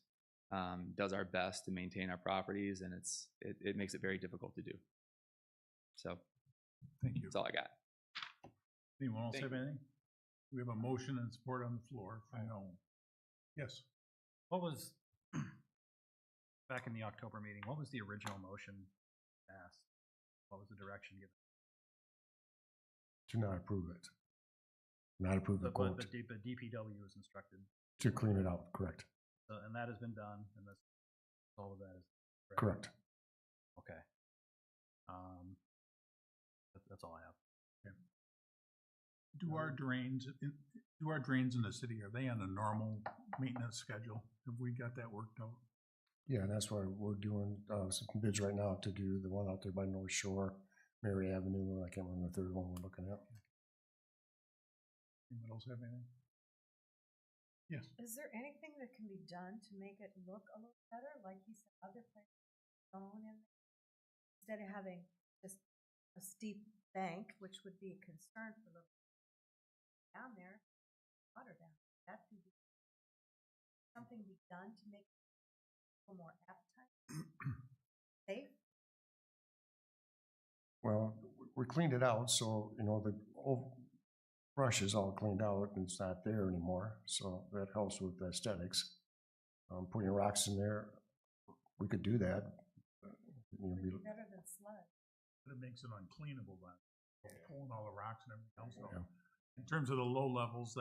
does our best to maintain our properties, and it makes it very difficult to do. So, Thank you. that's all I got. Anyone else Thank have anything? We have a motion and support on the floor. I know. Yes. What was, back in the October meeting, what was the original motion asked? What was the direction given? To not approve it. Not approve the But quote. the DPW was instructed, To clean it out, correct. and that has been done, and that's all of that is. Correct. Okay. That's all I have. Do our drains in the city, are they on a normal maintenance schedule? Have we got that worked out? Yeah, and that's why we're doing some bids right now to do the one out there by North Shore, Mary Avenue, and I can't remember the third one we're looking at. Anyone else have anything? Yes. Is there anything that can be done to make it look a little better? Like you said, other places stone in there, instead of having just a steep bank, which would be a concern for little down there, water down. That could be something be done to make it a little more appetite, safe. Well, we cleaned it out, so, you know, the old brush is all cleaned out and it's not there anymore, so that helps with aesthetics. Putting rocks in there, we could do that. You know, Would be better than sludge. But it makes it uncleanable then, pulling all the rocks and everything else. Yeah. In terms of the low levels,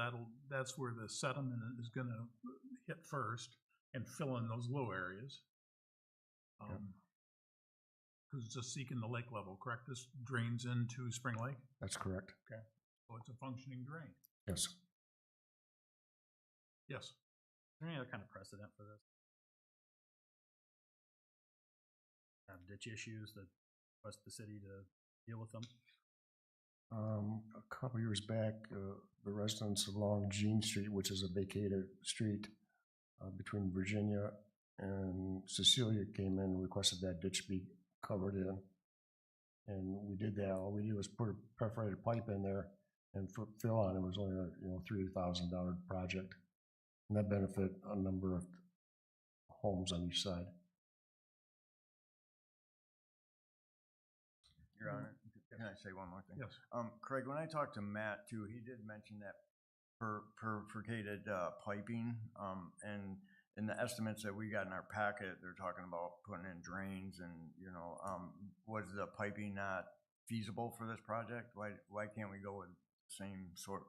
that's where the sediment is gonna hit first and fill in those low areas. Because it's just seeking the lake level, correct? This drains into Spring Lake, That's correct. so it's a functioning drain. Yes. Yes. Is there any other kind of precedent for this? Have ditch issues that request the city to deal with them? A couple years back, the residents along Jean Street, which is a vacated street between Virginia and Cecilia, came in and requested that ditch be covered in. And we did that. All we did was put a perforated pipe in there and fill on. It was only a $3,000 project. And that benefit a number of homes on each side. Your Honor, can I say one more thing? Yes. Craig, when I talked to Matt too, he did mention that perforated piping, and in the estimates that we got in our packet, they're talking about putting in drains and, was the piping not feasible for this project? Why can't we go with the same sort of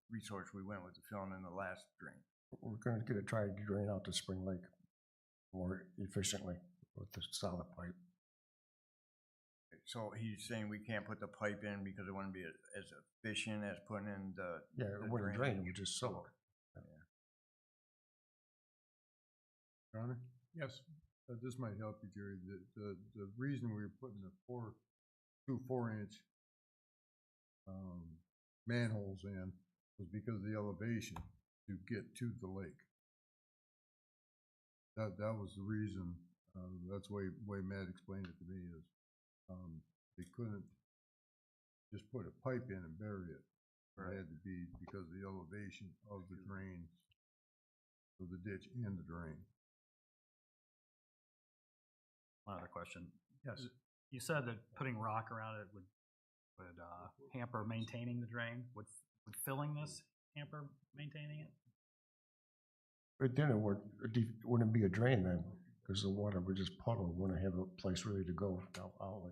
resource we went with the filling in the last drain? We're going to try to drain out to Spring Lake more efficiently with the solid pipe. So he's saying we can't put the pipe in because it wouldn't be as efficient as putting in the Yeah, it wouldn't drain, it would just soak. Your Honor? Yes. This might help you, Jerry. The reason we were putting the two 4-inch manholes in was because of the elevation to get to the lake. That was the reason. That's the way Matt explained it to me is they couldn't just put a pipe in and bury it. It had to be because of the elevation of the drain, of the ditch and the drain. One other question. Yes. You said that putting rock around it would hamper maintaining the drain. Would filling this hamper maintaining it? But then it wouldn't be a drain then, because the water would just puddle, it wouldn't have a place really to go outlet.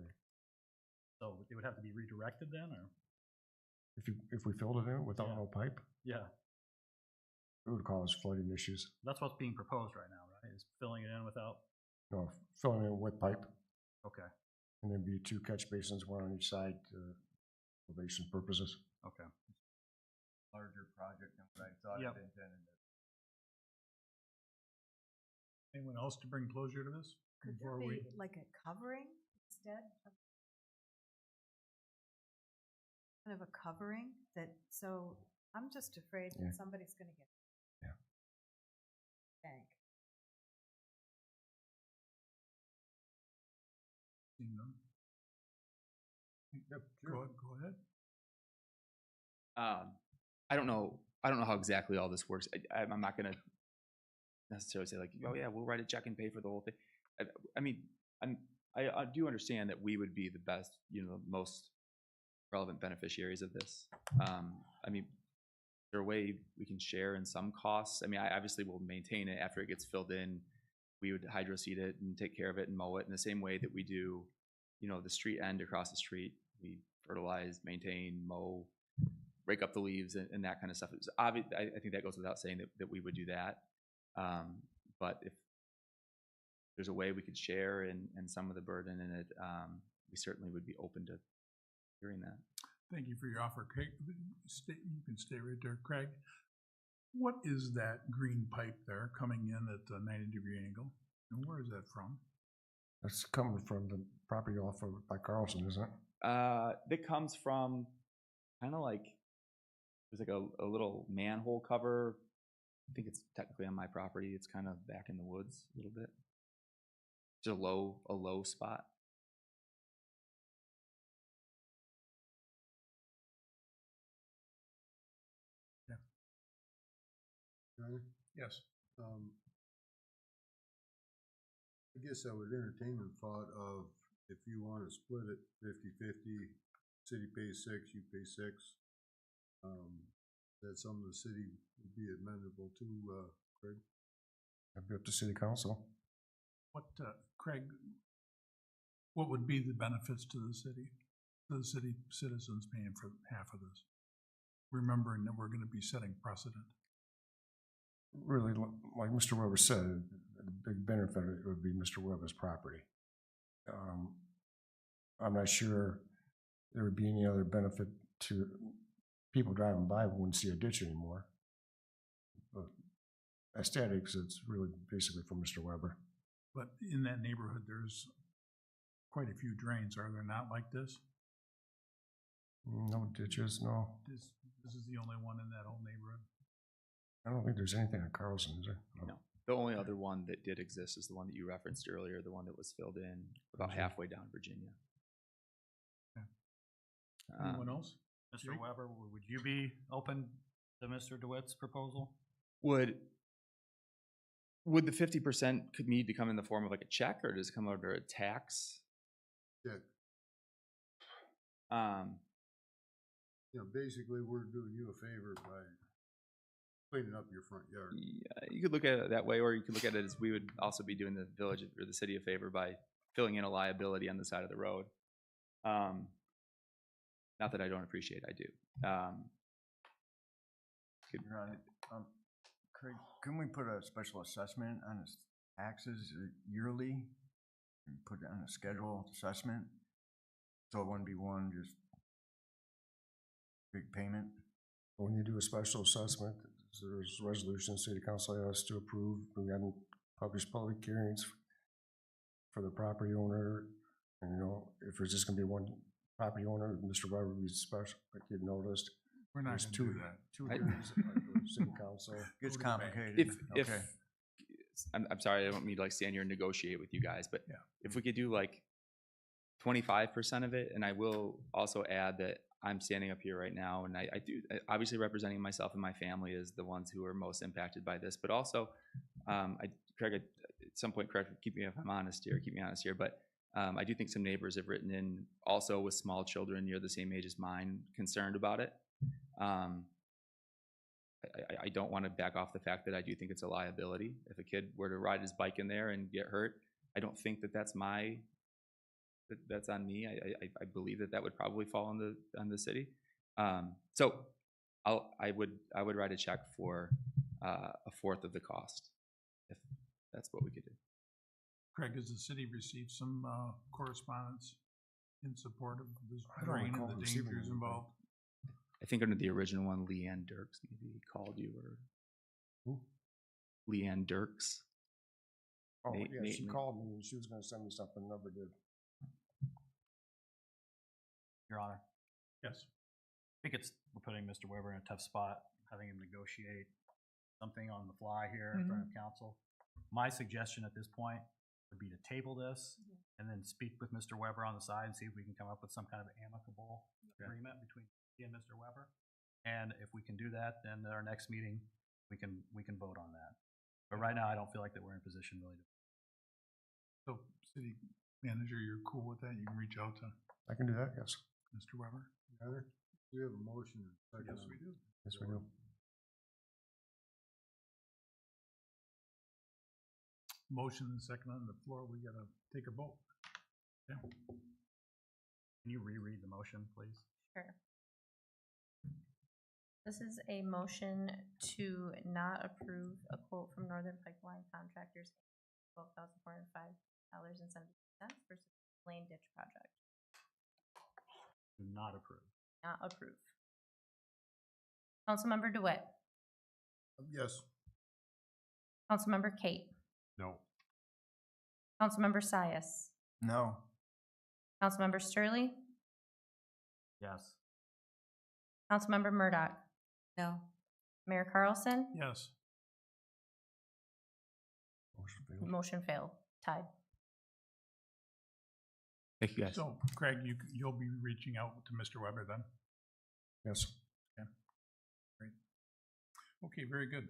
So it would have to be redirected then, or? If we filled it in without no pipe, Yeah, it would cause flooding issues. that's what's being proposed right now, right? Is filling it in without? No, filling it in with pipe, Okay, and there'd be 2 catch basins, one on each side, elevation purposes. okay. Larger project than what I thought Yep. it intended. Anyone else to bring closure to this? Could there Before be like a covering instead of kind of a covering so I'm just afraid Yeah. that somebody's gonna get Yeah. bank. Seeing none? Yep, sure. Go ahead. I don't know how exactly all this works. I'm not gonna necessarily say like, oh yeah, we'll write a check and pay for the whole thing. I mean, I do understand that we would be the best, most relevant beneficiaries of this. I mean, is there a way we can share in some costs? I mean, I obviously will maintain it after it gets filled in. We would hydro seed it and take care of it and mow it in the same way that we do, the street end across the street. We fertilize, maintain, mow, rake up the leaves and that kind of stuff. It's obvious, I think that goes without saying that we would do that. But if there's a way we could share in some of the burden in it, we certainly would be open to hearing that. Thank you for your offer, Craig. You can stay right there, Craig. What is that green pipe there coming in at a 90-degree angle? And where is that from? That's coming from the property off of by Carlson, isn't it? That comes from kind of like, there's like a little manhole cover. I think it's technically on my property. It's kind of back in the woods a little bit. It's a low spot. Yeah. Yes. I guess I would entertain the thought of if you want to split it 50-50, city pays 6, you pay 6. That's something the city would be amenable to, Craig. That'd be up to city council. What, Craig, What would be the benefits to the city citizens paying for half of this? Remembering that we're gonna be setting precedent. Really, like Mr. Weber said, the big benefit would be Mr. Weber's property. I'm not sure there would be any other benefit to people driving by who wouldn't see a ditch anymore. But aesthetics, it's really basically for Mr. Weber. But in that neighborhood, there's quite a few drains, are there not, like this? No ditches, no. This is the only one in that whole neighborhood? I don't think there's anything on Carlson, is there? No. The only other one that did exist is the one that you referenced earlier, the one that was filled in about halfway down Virginia. Anyone else? Mr. Jake? Weber, would you be open to Mr. DeWitt's proposal? Would the 50% could need to come in the form of like a check, or does it come under a tax? Yeah, you know, basically, we're doing you a favor by cleaning up your front yard. Yeah, you could look at it that way, or you could look at it as we would also be doing the village or the city a favor by filling in a liability on the side of the road. Not that I don't appreciate, I do. Your Honor, Craig, couldn't we put a special assessment on his taxes yearly? And put it on a schedule assessment? So it wouldn't be one just big payment? When you do a special assessment, there's resolutions city council has to approve. We haven't published public hearings for the property owner. And, you know, if there's just gonna be one property owner, Mr. Weber would be special, like you've noticed. We're not There's gonna do that. two hearings at the city council. Gets complicated. If Okay. I'm sorry, I don't mean to like stand here and negotiate with you guys, but Yeah. if we could do like 25% of it, and I will also add that I'm standing up here right now, and I do obviously representing myself and my family as the ones who are most impacted by this, but also, Craig, at some point, keep me if I'm honest here, keep me honest here, but I do think some neighbors have written in also with small children near the same age as mine, concerned about it. I don't want to back off the fact that I do think it's a liability. If a kid were to ride his bike in there and get hurt, I don't think that that's on me. I believe that would probably fall on the city. So I would write a check for a fourth of the cost, if that's what we could do. Craig, has the city received some correspondence in support of this I don't drain recall and the receiving dangers anything. involved? I think under the original one, Leanne Dirks maybe called you, or Who? Leanne Dirks. Oh, Nate- yeah, Nate she and- called me and she was gonna send me something, never did. Your Honor, Yes. I think we're putting Mr. Weber in a tough spot, having him negotiate something on the fly here in front of council. My suggestion at this point would be to table this and then speak with Mr. Weber on the side and see if we can come up with some kind of amicable agreement between he and Mr. Weber. And if we can do that, then at our next meeting, we can vote on that. But right now, I don't feel like that we're in a position really to. So, city manager, you're cool with that? You can reach out to I can do that, yes. Mr. Weber? Heather, we have a motion and a second. Yes, we do. Yes, we do. Motion and second on the floor. We gotta take a vote. Yeah. Can you reread the motion, please? Sure. This is a motion to not approve a quote from Northern Pipeline Contractors, $12,405.70 for Lane Ditch Project. Do not approve. Not approve. Councilmember DeWitt. Yes. Councilmember Kate. No. Councilmember Sias. No. Councilmember Sturley. Yes. Councilmember Murdoch. No. Mayor Carlson. Yes. Motion failed. Motion failed. Tied. Thank you, guys. So, Craig, you'll be reaching out to Mr. Weber then? Yes. Okay. Great. Okay, very good.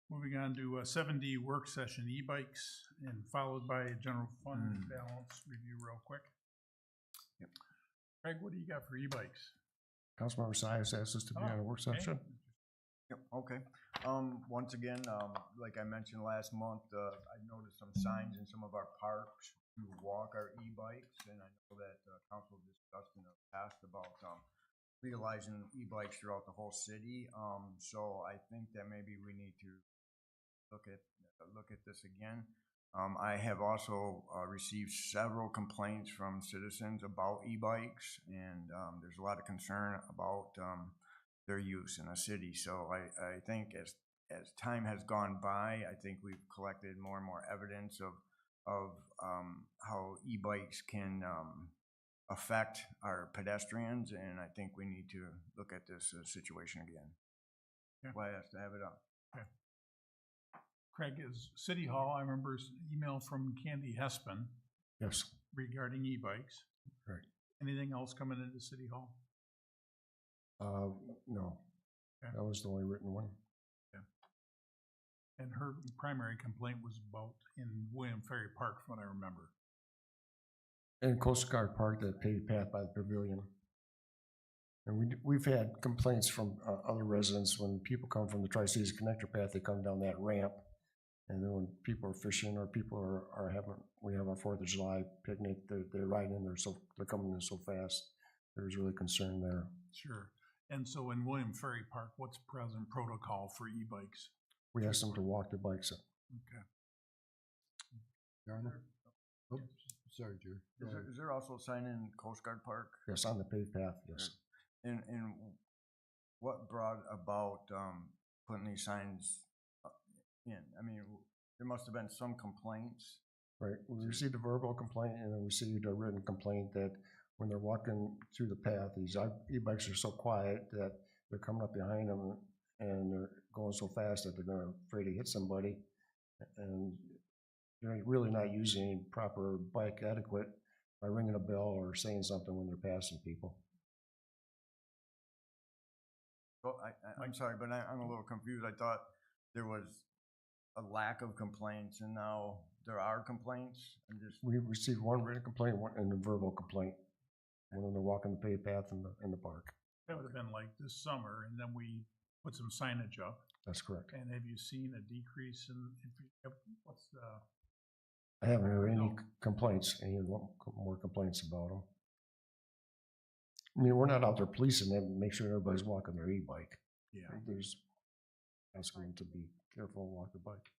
Moving on to 7D work session, e-bikes, and followed by a general fund balance review real quick. Yep. Craig, what do you got for e-bikes? Councilmember Sias asked us to be on a work session. Yep, okay. Once again, like I mentioned last month, I noticed some signs in some of our parks to walk our e-bikes, and I know that, council discussed in the past about, legalizing e-bikes throughout the whole city. So I think that maybe we need to look at this again. I have also, received several complaints from citizens about e-bikes, and, there's a lot of concern about, their use in a city. So I think as time has gone by, I think we've collected more and more evidence of how e-bikes can affect our pedestrians, and I think we need to look at this situation again. Yeah. Why has to have it up? Craig, is City Hall, I remember email from Candy Hespen Yes, regarding e-bikes. right. Anything else coming into City Hall? No, Okay. that was the only written one. And her primary complaint was about in William Ferry Park, from what I remember. And Coast Guard Park, that paved path by the pavilion. And we've had complaints from other residents when people come from the Tri-Cities Connector Path, they come down that ramp. And then when people are fishing or people are having, we have our 4th of July picnic, they're riding in there, so they're coming in so fast. There's really concern there. Sure. And so in William Ferry Park, what's present protocol for e-bikes? We asked them to walk their bikes. Okay. Your Honor? Oh, sorry, Jerry. Go ahead. Is there also a sign in Coast Guard Park? Yes, on the paved path, yes. And what brought about, putting these signs in? I mean, there must have been some complaints. Right, we received a verbal complaint and then we received a written complaint that when they're walking through the path, these e-bikes are so quiet that they're coming up behind them and they're going so fast that they're afraid to hit somebody. And they're really not using any proper bike etiquette by ringing a bell or saying something when they're passing people. Well, I'm sorry, but I'm a little confused. I thought there was a lack of complaints and now there are complaints. We received one written complaint and a verbal complaint when they're walking the paved path in the park. That would have been like this summer, and then we put some signage up. That's correct. And have you seen a decrease in, what's the? I haven't heard any complaints, any more complaints about them. I mean, we're not out there policing them, make sure everybody's walking their e-bike. Yeah. There's asking them to be careful and walk their bike.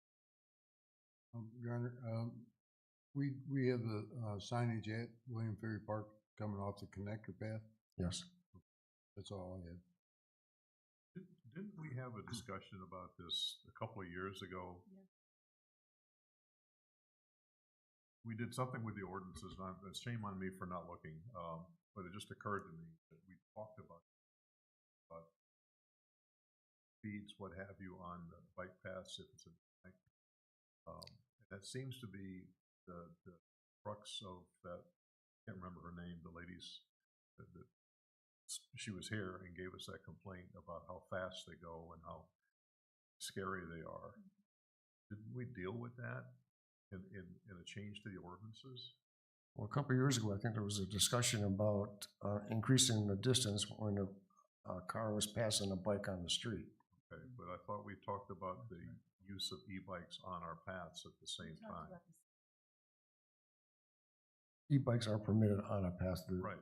Your Honor, we have the signage at William Ferry Park coming off the connector path. Yes. That's all I had. Didn't we have a discussion about this a couple of years ago? Yeah. We did something with the ordinances, and shame on me for not looking, but it just occurred to me that we talked about speeds, what have you, on the bike paths if it's a bike. And that seems to be the crux of that. I can't remember her name, the ladies that she was here and gave us that complaint about how fast they go and how scary they are. Didn't we deal with that in a change to the ordinances? Well, a couple of years ago, I think there was a discussion about increasing the distance when a car was passing a bike on the street. Okay, but I thought we talked about the use of e-bikes on our paths at the same time. E-bikes are permitted on a path. Right.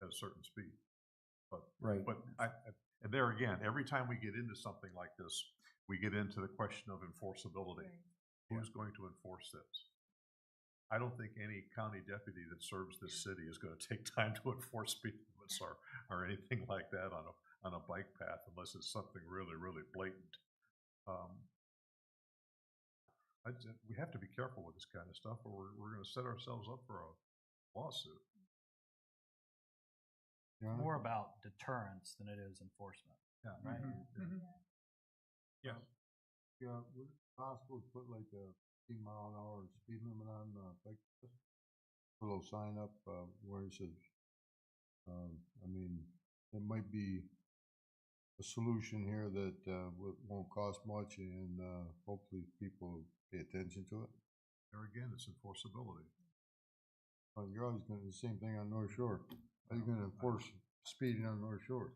At a certain speed. But Right. But and there again, every time we get into something like this, we get into the question of enforceability. Who's going to enforce this? I don't think any county deputy that serves this city is going to take time to enforce speed limits or anything like that on a bike path unless it's something really, really blatant. We have to be careful with this kind of stuff, or we're going to set ourselves up for a lawsuit. More about deterrence than it is enforcement. Yeah. Right? Yes. Yeah, would it be possible to put like a 15-mile-an-hour speed limit on bike paths? Put a little sign up where it says, I mean, it might be a solution here that won't cost much and hopefully people pay attention to it. There again, it's enforceability. You're always going to do the same thing on North Shore. How are you going to enforce speeding on North Shore?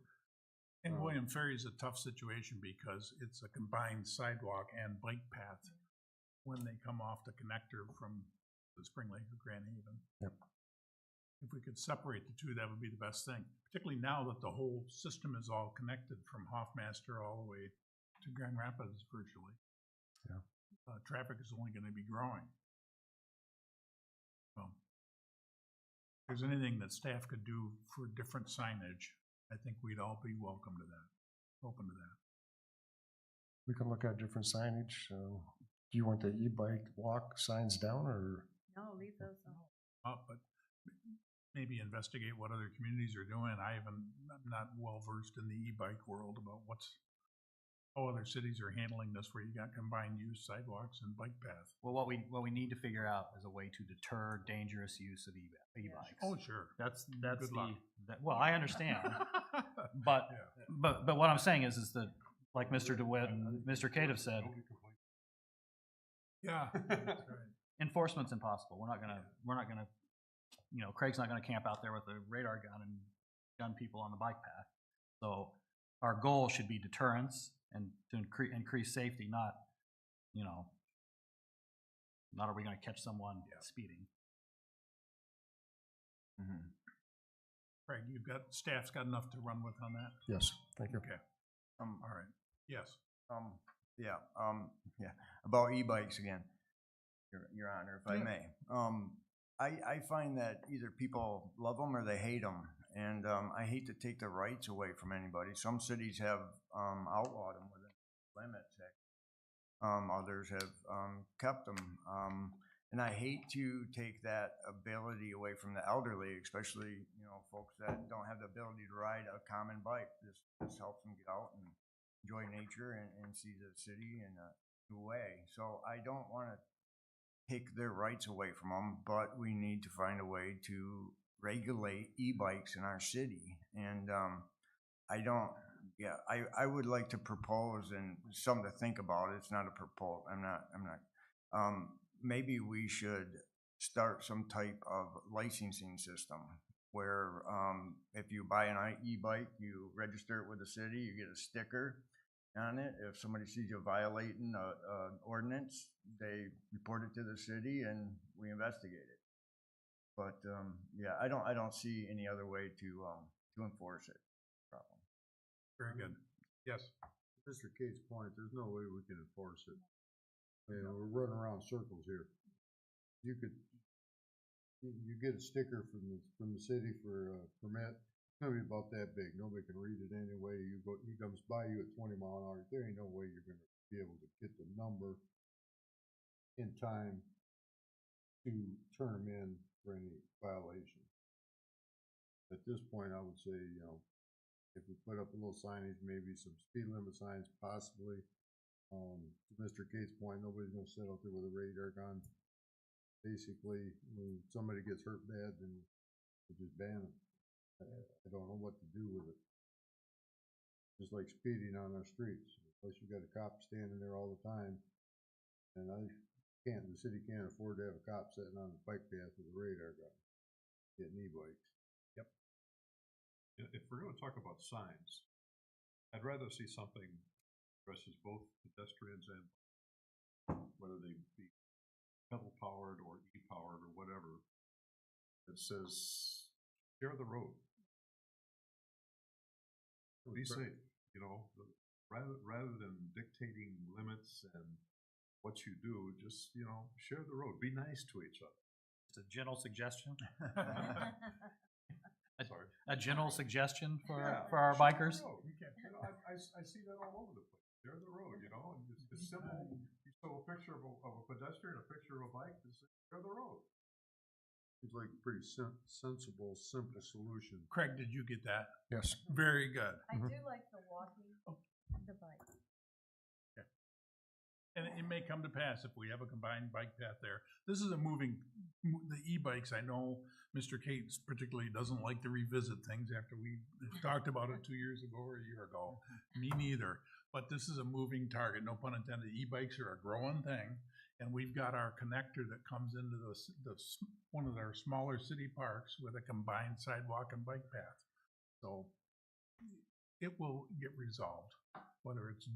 And William Ferry is a tough situation because it's a combined sidewalk and bike path when they come off the connector from the Spring Lake or Grand Haven. Yep. If we could separate the two, that would be the best thing, particularly now that the whole system is all connected from Hoffmaster all the way to Grand Rapids virtually. Yeah. Traffic is only gonna be growing. So, if there's anything that staff could do for different signage, I think we'd all be welcome to that, open to that. We can look at different signage. Do you want the e-bike walk signs down or? No, leave those on. But maybe investigate what other communities are doing. I'm not well versed in the e-bike world about how other cities are handling this, where you got combined use sidewalks and bike paths. Well, what we need to figure out is a way to deter dangerous use of e-bikes. Oh, sure. That's Good luck. well, I understand, but what I'm saying is that, like Mr. DeWitt and Mr. Cate have said, Yeah, that's right. enforcement's impossible. We're not gonna, Craig's not gonna camp out there with a radar gun and gun people on the bike path. So our goal should be deterrence and to increase safety, not are we gonna catch someone speeding. Mm-hmm. Craig, staff's got enough to run with on that? Yes, thank you. Okay, all right, yes. About e-bikes again, Your Honor, if I may. I find that either people love them or they hate them, and I hate to take the rights away from anybody. Some cities have outlawed them within limits. Others have kept them, and I hate to take that ability away from the elderly, especially folks that don't have the ability to ride a common bike. This helps them get out and enjoy nature and see the city in a new way. So I don't want to take their rights away from them, but we need to find a way to regulate e-bikes in our city. And I would like to propose, and something to think about. It's not a proposal. I'm not. Maybe we should start some type of licensing system where if you buy an e-bike, you register it with the city, you get a sticker on it. If somebody sees you violating an ordinance, they report it to the city and we investigate it. But I don't see any other way to enforce it. Problem. Very good. Yes. Mr. Cate's point, there's no way we can enforce it. We're running around circles here. You get a sticker from the city for a permit. It's gonna be about that big. Nobody can read it anyway. He comes by you at 20 mile an hour. There ain't no way you're gonna be able to get the number in time to turn them in for any violation. At this point, I would say, if we put up a little signage, maybe some speed limit signs, possibly. To Mr. Cate's point, nobody's gonna sit out there with a radar gun. Basically, when somebody gets hurt bad, then we just ban them. I don't know what to do with it. Just like speeding on our streets. Plus you got a cop standing there all the time. And the city can't afford to have a cop sitting on the bike path with a radar gun, getting e-bikes. Yep. If we're gonna talk about signs, I'd rather see something addresses both pedestrians and whether they be pedal powered or e-powered or whatever. It says, share the road. Be safe, rather than dictating limits and what you do, just, share the road, be nice to each other. It's a general suggestion. Sorry. A general suggestion for share our the bikers. road. I see that all over the place. Share the road, and it's simple. You show a picture of a pedestrian, a picture of a bike, and say, share the road. It's like a pretty sensible, simple solution. Craig, did you get that? Yes. Very good. I do like the walking, the bike. And it may come to pass if we have a combined bike path there. This is the e-bikes, I know Mr. Cate particularly doesn't like to revisit things after we talked about it 2 years ago or a year ago. Me neither. But this is a moving target, no pun intended. E-bikes are a growing thing. And we've got our connector that comes into one of our smaller city parks with a combined sidewalk and bike path. So it will get resolved, whether it's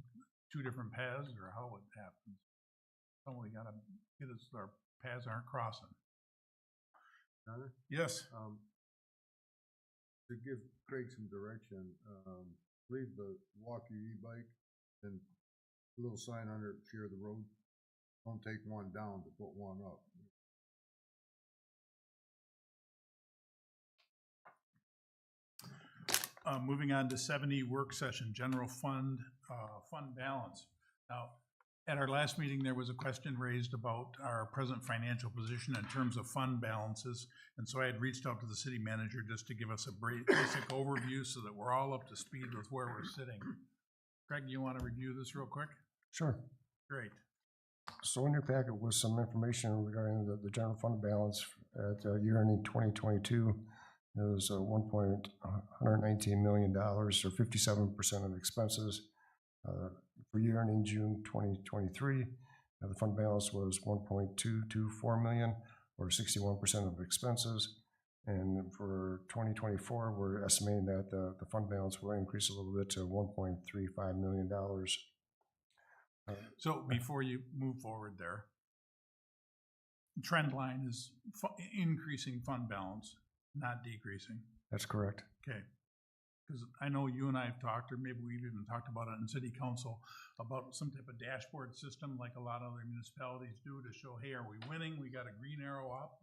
two different paths or how it happens. So we gotta get us, our paths aren't crossing. Connor? Yes, To give Craig some direction, leave the walk your e-bike and a little sign under it, share the road. Don't take one down to put one up. moving on to 70 work session, general fund, fund balance. Now, at our last meeting, there was a question raised about our present financial position in terms of fund balances. And so I had reached out to the city manager just to give us a basic overview so that we're all up to speed with where we're sitting. Craig, you want to review this real quick? Sure. Great. So in your packet was some information regarding the general fund balance at year ending 2022. It was $119 million, or 57% of expenses. For year ending June 2023, the fund balance was $1.224 million, or 61% of expenses. And for 2024, we're estimating that the fund balance will increase a little bit to $1.35 million. So before you move forward there, trend line is increasing fund balance, not decreasing. That's correct. Okay. Because I know you and I have talked, or maybe we've even talked about it in city council, about some type of dashboard system like a lot of other municipalities do to show, hey, are we winning? We got a green arrow up,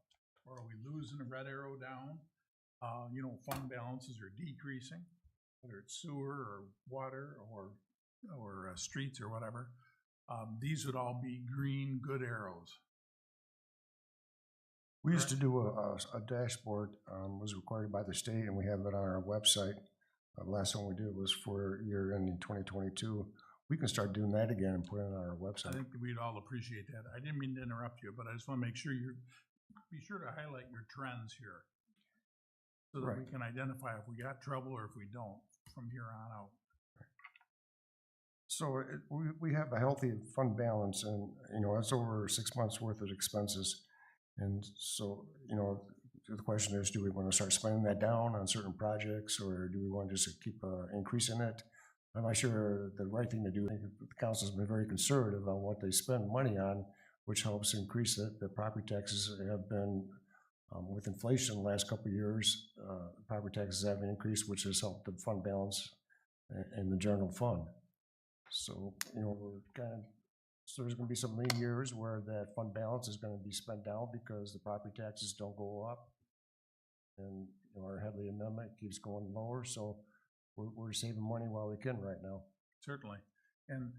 or are we losing a red arrow down? Fund balances are decreasing, whether it's sewer or water or streets or whatever. These would all be green, good arrows. We used to do a dashboard, was required by the state, and we have it on our website. The last one we did was for year ending 2022. We can start doing that again and put it on our I website. think we'd all appreciate that. I didn't mean to interrupt you, but I just want to make sure be sure to highlight your trends here, so that we Right. can identify if we got trouble or if we don't from here on out. So we have a healthy fund balance, and, it's over 6 months worth of expenses. And so, the question is, do we want to start spending that down on certain projects, or do we want to just keep increasing it? I'm not sure the right thing to do. I think the council's been very conservative on what they spend money on, which helps increase it. The property taxes have been, with inflation the last couple of years, property taxes have increased, which has helped the fund balance and the general fund. So, we're so there's gonna be some lean years where that fund balance is gonna be spent down because the property taxes don't go up. And, our Headley amendment keeps going lower, so we're saving money while we can right now. Certainly. And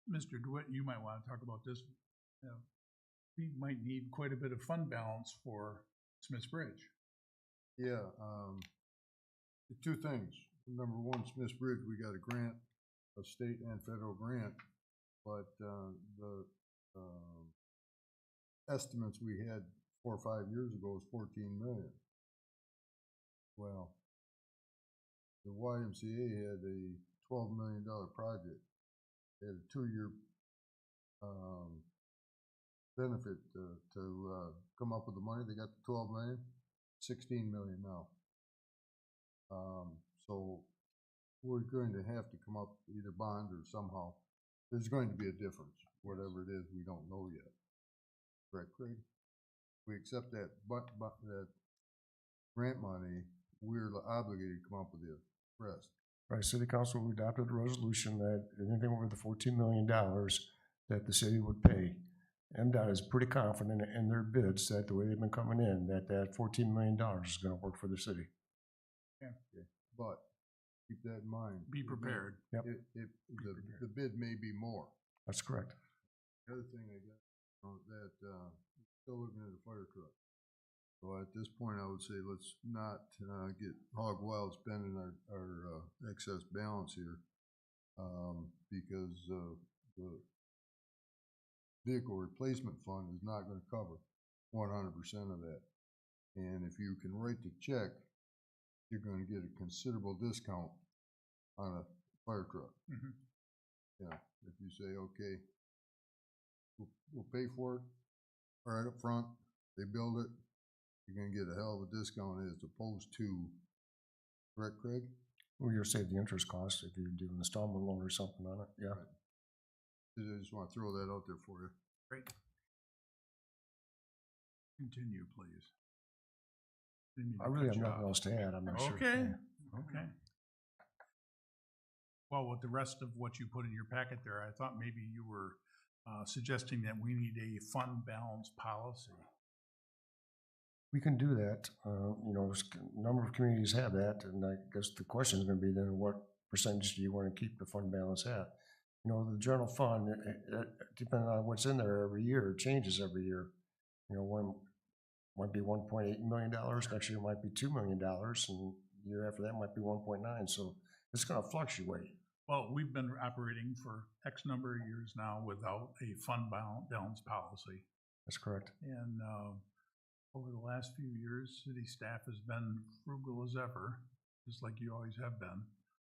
Mr. DeWitt, you might want to talk about this. We might need quite a bit of fund balance for Smith's Bridge. Yeah, two things. Number one, Smith's Bridge, we got a grant, a state and federal grant, but the estimates we had 4 or 5 years ago was 14 million. Well, the YMCA had a $12 million project. They had a 2-year benefit to come up with the money. They got the 12 million, 16 million now. So we're going to have to come up with either bond or somehow. There's going to be a difference. Whatever it is, we don't know yet. Correct, Craig? We accept that, but that grant money, we're obligated to come up with the rest. Right, City Council adopted a resolution that anything over the $14 million that the city would pay. MDOT is pretty confident in their bids that the way they've been coming in, that $14 million is gonna work for the city. Yeah. Okay. But keep that in mind. Be prepared. Yep. The bid may be more. That's correct. The other thing I got, that, still looking at a fire truck. So at this point, I would say let's not, get hog wild spending our excess balance here. Because, the vehicle replacement fund is not gonna cover 100% of that. And if you can write the check, you're gonna get a considerable discount on a fire truck. Mhm. Yeah, if you say, okay, we'll pay for it right up front, they build it, you're gonna get a hell of a discount as opposed to, correct, Craig? Well, you'll save the interest cost if you do an installment loan or something on it, yeah. I just wanna throw that out there for you. Great. Continue, please. Didn't mean to I really cut have you nothing off. else to add, I'm not sure. Okay, Yeah. okay. Well, with the rest of what you put in your packet there, I thought maybe you were suggesting that we need a fund balance policy. We can do that, you know, a number of communities have that, and I guess the question is gonna be then what percentage do you wanna keep the fund balance at? You know, the general fund, depending on what's in there every year, it changes every year. You know, one might be $1.8 million, next year might be $2 million, and the year after that might be 1.9, so it's gonna fluctuate. Well, we've been operating for X number of years now without a fund balance policy. That's correct. And over the last few years, city staff has been frugal as ever, just like you always have been.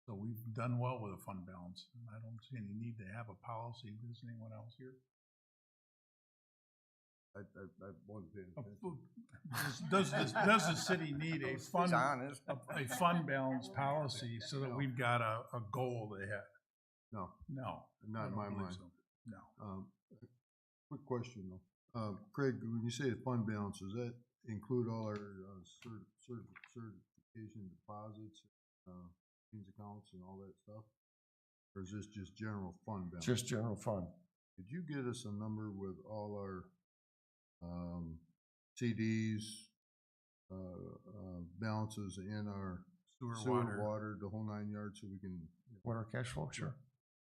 So we've done well with a fund balance. And I don't see any need to have a policy. Does anyone else here? I wasn't paying attention. Does the city need a He's fund honest. a fund balance policy so that we've got a goal to hit? No, No. not in I my don't believe mind. so. No. Quick question though. Craig, when you say fund balance, does that include all our certification deposits, means accounts and all that stuff? Or is this just general fund balance? Just general fund. Could you get us a number with all our CDs, balances in our Sewer, water, the whole 9 yards, so we can? Water cash flow, sure.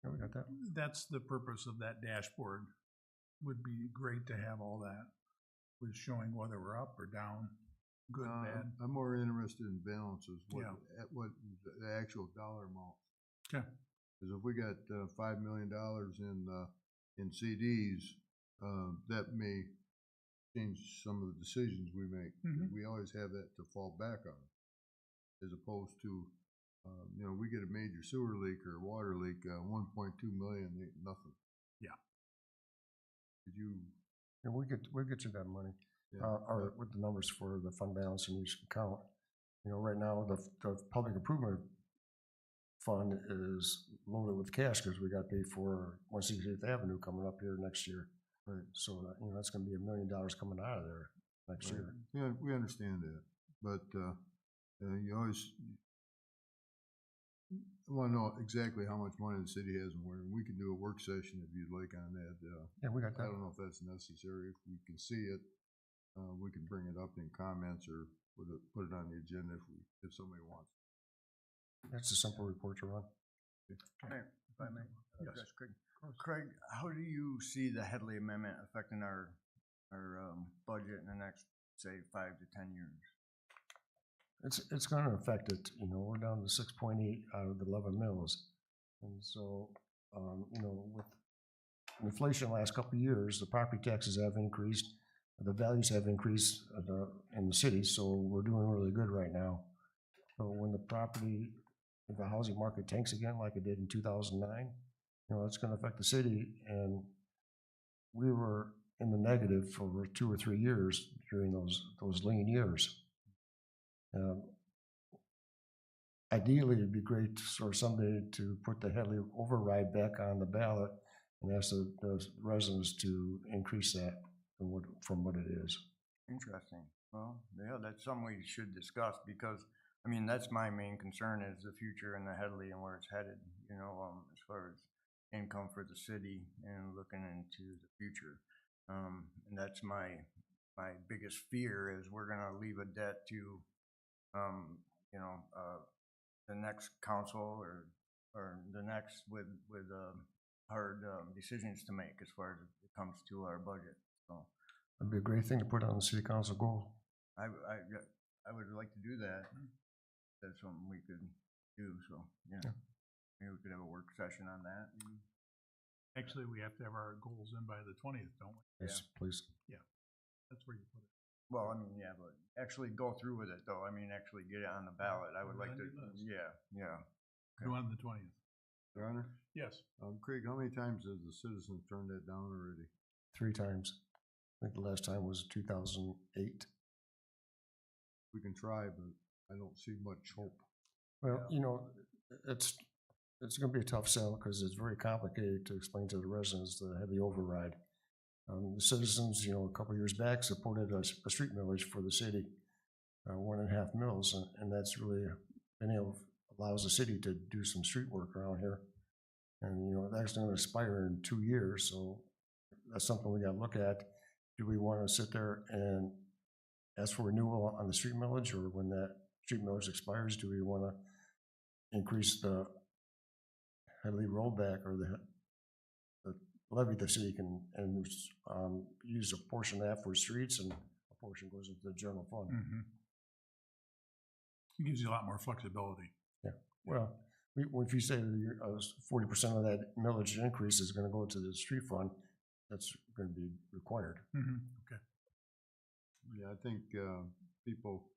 Yeah, we got that. That's the purpose of that dashboard. Would be great to have all that, with showing whether we're up or down, good, bad. I'm more interested in balances. Yeah. What the actual dollar amount? Okay. Because if we got $5 million in CDs, that may change some of the decisions we make. Mhm. We always have that to fall back on, as opposed to, you know, we get a major sewer leak or water leak, 1.2 million ain't nothing. Yeah. Did you? Yeah, we'll get you that money, Yeah. or with the numbers for the fund balance in each account. You know, right now, the public improvement fund is loaded with cash because we got paid for 168th Avenue coming up here next year. Right. So, you know, that's gonna be $1 million coming out of there next Right. year. Yeah, we understand that, but you always want to know exactly how much money the city has and where. And we can do a work session if you'd like on that. Yeah, we got I that. don't know if that's necessary. If we can see it, we can bring it up in comments or put it on the agenda if somebody wants. That's a simple report to run. Mayor, if I may Yes. address Craig. Craig, how do you see the Headley Amendment affecting our budget in the next, say, 5 to 10 years? It's gonna affect it, you know, we're down to 6.8 out of the 11 mills. And so, you know, with inflation the last couple of years, the property taxes have increased, the values have increased in the city, so we're doing really good right now. So when if the housing market tanks again like it did in 2009, you know, it's gonna affect the city, and we were in the negative for 2 or 3 years during those lean years. Ideally, it'd be great for somebody to put the Headley override back on the ballot and ask the residents to increase that from what it is. Interesting. Well, yeah, that's something we should discuss because, I mean, that's my main concern is the future in the Headley and where it's headed, you know, as far as income for the city and looking into the future. And that's my biggest fear is we're gonna leave a debt to, you know, the next council or the next with hard decisions to make as far as it comes to our budget. So It'd be a great thing to put on the city council goal. I would like to do that. That's something we could do. So yeah, maybe we could have a work session on that. Actually, we have to have our goals in by the 20th, don't we? Yes, please. That's where you put it. Well, I mean, yeah, but actually go through with it though. I mean, actually get it on the ballot. I would Put it like on to. your list. Yeah. Do on the 20th. Your Honor, Yes. Craig, how many times has the citizens turned that down already? 3 times. I think the last time was 2008. We can try, but I don't see much hope. Well, you know, it's gonna be a tough sell because it's very complicated to explain to the residents the heavy override. The citizens, you know, a couple of years back supported a street millage for the city, 1.5 mils, and that's really allows the city to do some street work around here. And, you know, that's gonna expire in 2 years, so that's something we gotta look at. Do we wanna sit there and ask for renewal on the street millage, or when that street millage expires, do we wanna increase the Headley rollback or the levy the city can, and use a portion of that for streets and a portion goes into the general fund? It gives you a lot more flexibility. Yeah, well, if you say that 40% of that millage increase is gonna go to the street fund, that's gonna be required. Okay. Yeah, I think people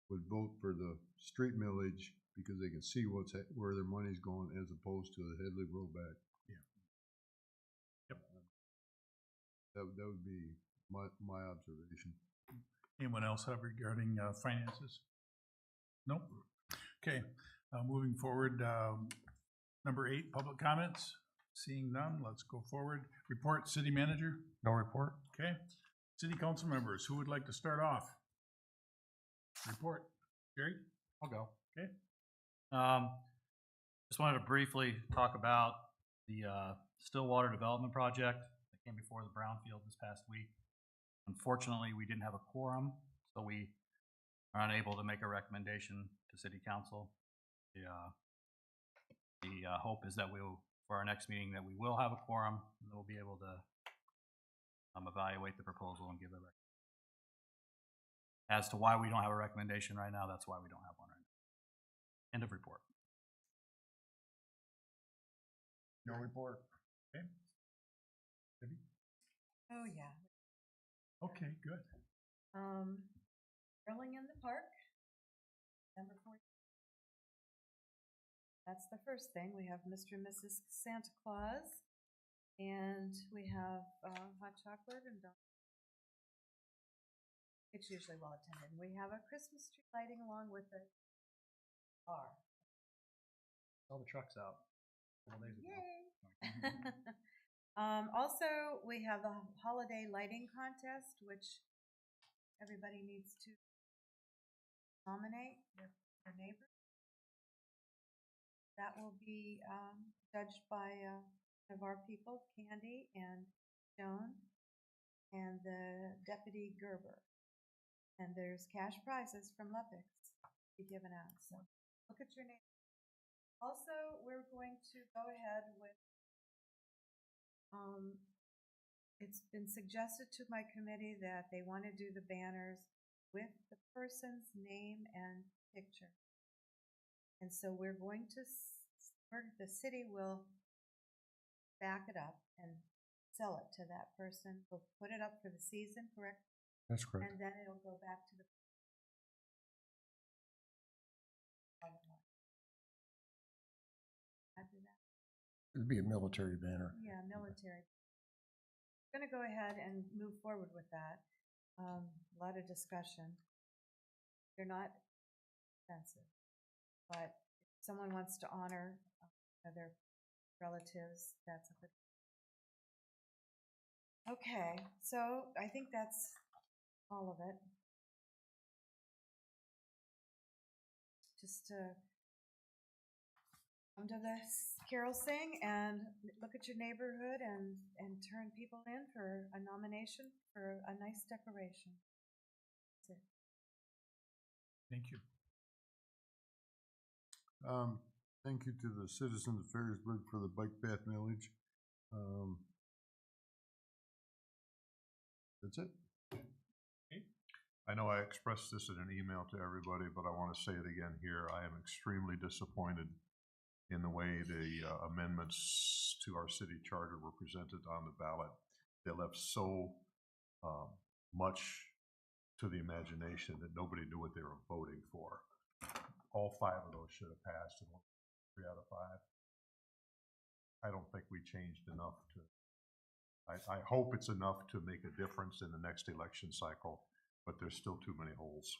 would vote for the street millage because they can see where their money's going as opposed to the Headley rollback. Yeah. Yep. That would be my observation. Anyone else have regarding finances? Nope. Okay, moving forward, number 8, public comments. Seeing none, let's go forward. Report, city manager. No report? Okay. City council members, who would like to start off? Report. Jerry? I'll go. Okay. Just wanted to briefly talk about the Stillwater Development Project that came before the Brownfield this past week. Unfortunately, we didn't have a quorum, so we are unable to make a recommendation to City Council. The hope is that for our next meeting, that we will have a quorum, and we'll be able to evaluate the proposal and give a recommendation. As to why we don't have a recommendation right now, that's why we don't have one right now. End of report. No report. Okay. Debbie? Oh, yeah. Okay, good. Grilling in the park, December 14th. That's the first thing. We have Mr. and Mrs. Santa Claus, and we have hot chocolate and donuts. It's usually well attended. We have a Christmas tree lighting along with the car. All the trucks out. Yay! Also, we have the holiday lighting contest, which everybody needs to nominate their neighbor. That will be judged by one of our people, Candy and Joan, and the Deputy Gerber. And there's cash prizes from Lupix to be given out. So look at your name. Also, we're going to go ahead with, it's been suggested to my committee that they want to do the banners with the person's name and picture. And so we're going to, the city will back it up and sell it to that person. We'll put it up for the season, correct? That's correct. And then it'll go back to the. After that. It'd be a military banner. Yeah, military. We're going to go ahead and move forward with that. A lot of discussion. They're not expensive, but if someone wants to honor their relatives, that's a good. Okay, so I think that's all of it. Just to come to the carol sing and look at your neighborhood and turn people in for a nomination for a nice decoration. That's it. Thank you. Thank you to the citizens of Ferrisburg for the bike path millage. That's it. I know I expressed this in an email to everybody, but I want to say it again here. I am extremely disappointed in the way the amendments to our city charter were presented on the ballot. They left so much to the imagination that nobody knew what they were voting for. All 5 of those should have passed, and 3 out of 5. I don't think we changed enough to, I hope it's enough to make a difference in the next election cycle, but there's still too many holes.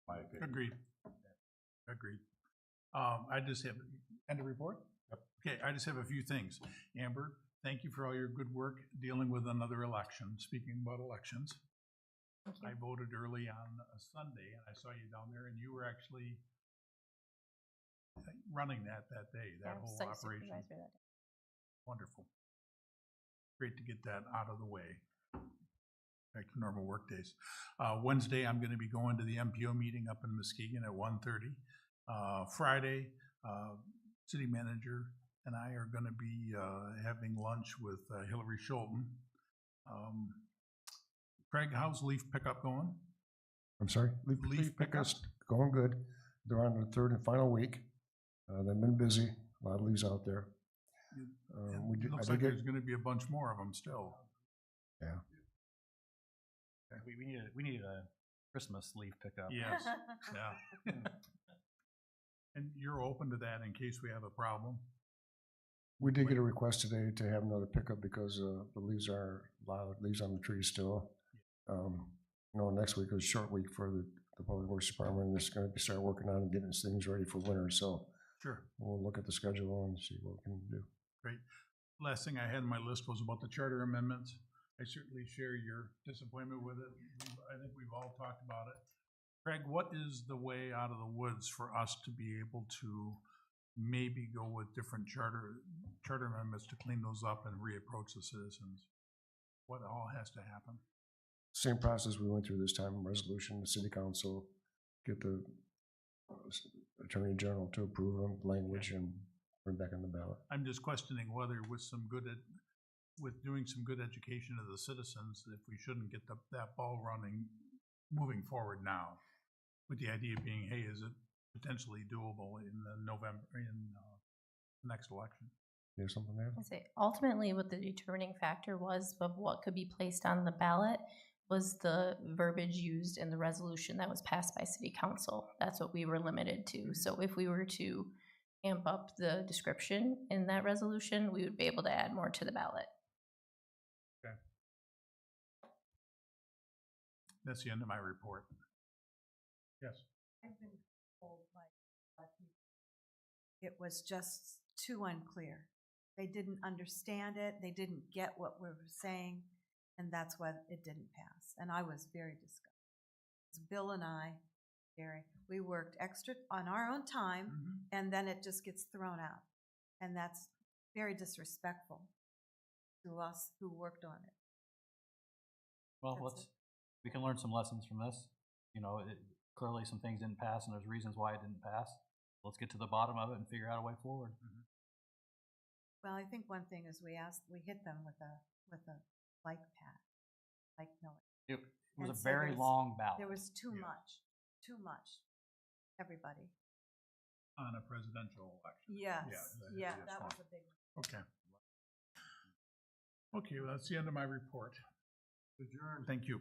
My opinion. Agreed. Agreed. I just have, end of report? Okay, I just have a few things. Amber, thank you for all your good work dealing with another election. Speaking about elections, Thank you. I voted early on a Sunday, and I saw you down there, and you were actually running that day, Yeah, that whole site operation. supervisor that day. Wonderful. Great to get that out of the way. Back to normal work days. Wednesday, I'm gonna be going to the MPO meeting up in Muskegon at 1:30. Friday, city manager and I are gonna be, having lunch with Hillary Schulten. Craig, how's leaf pickup going? I'm sorry? Leaf pickup's going good. They're on their third and final week. They've been busy, a lot of leaves out there. It looks like there's gonna be a bunch more of them still. Yeah. We need a Christmas leaf pickup. Yes, yeah. And you're open to that in case we have a problem? We did get a request today to have another pickup because the leaves are loud, leaves on the trees still. Next week is a short week for the Public Works Department, and it's gonna be start working on getting things ready for winter, so Sure. we'll look at the schedule and see what we can do. Great. Last thing I had on my list was about the charter amendments. I certainly share your disappointment with it. I think we've all talked about it. Craig, what is the way out of the woods for us to be able to maybe go with different charter amendments to clean those up and reapproach the citizens? What all has to happen? Same process we went through this time, resolution, the city council, get the attorney general to approve them, language, and bring back on the ballot. I'm just questioning whether with doing some good education of the citizens, if we shouldn't get that ball running, moving forward now, with the idea being, hey, is it potentially doable in the next election? You have something there? I say, ultimately, what the determining factor was of what could be placed on the ballot was the verbiage used in the resolution that was passed by city council. That's what we were limited to. So if we were to amp up the description in that resolution, we would be able to add more to the ballot. Okay. That's the end of my report. Yes. I've been told by it was just too unclear. They didn't understand it, they didn't get what we were saying, and that's why it didn't pass. And I was very disgusted. Bill and I, Gary, we worked extra on our own time, and then it just gets thrown out. And that's very disrespectful to us who worked on it. Well, That's we can learn some lessons from this. Clearly some things didn't pass and there's reasons why it didn't pass. Let's get to the bottom of it and figure out a way forward. Well, I think one thing is we hit them with a bike path, bike milling. It was And a so very long ballot. There was too much, everybody. On a presidential election. Yes, Yeah, that was a big one. Okay. Okay, well, that's the end of my report. Adjourned. Thank you.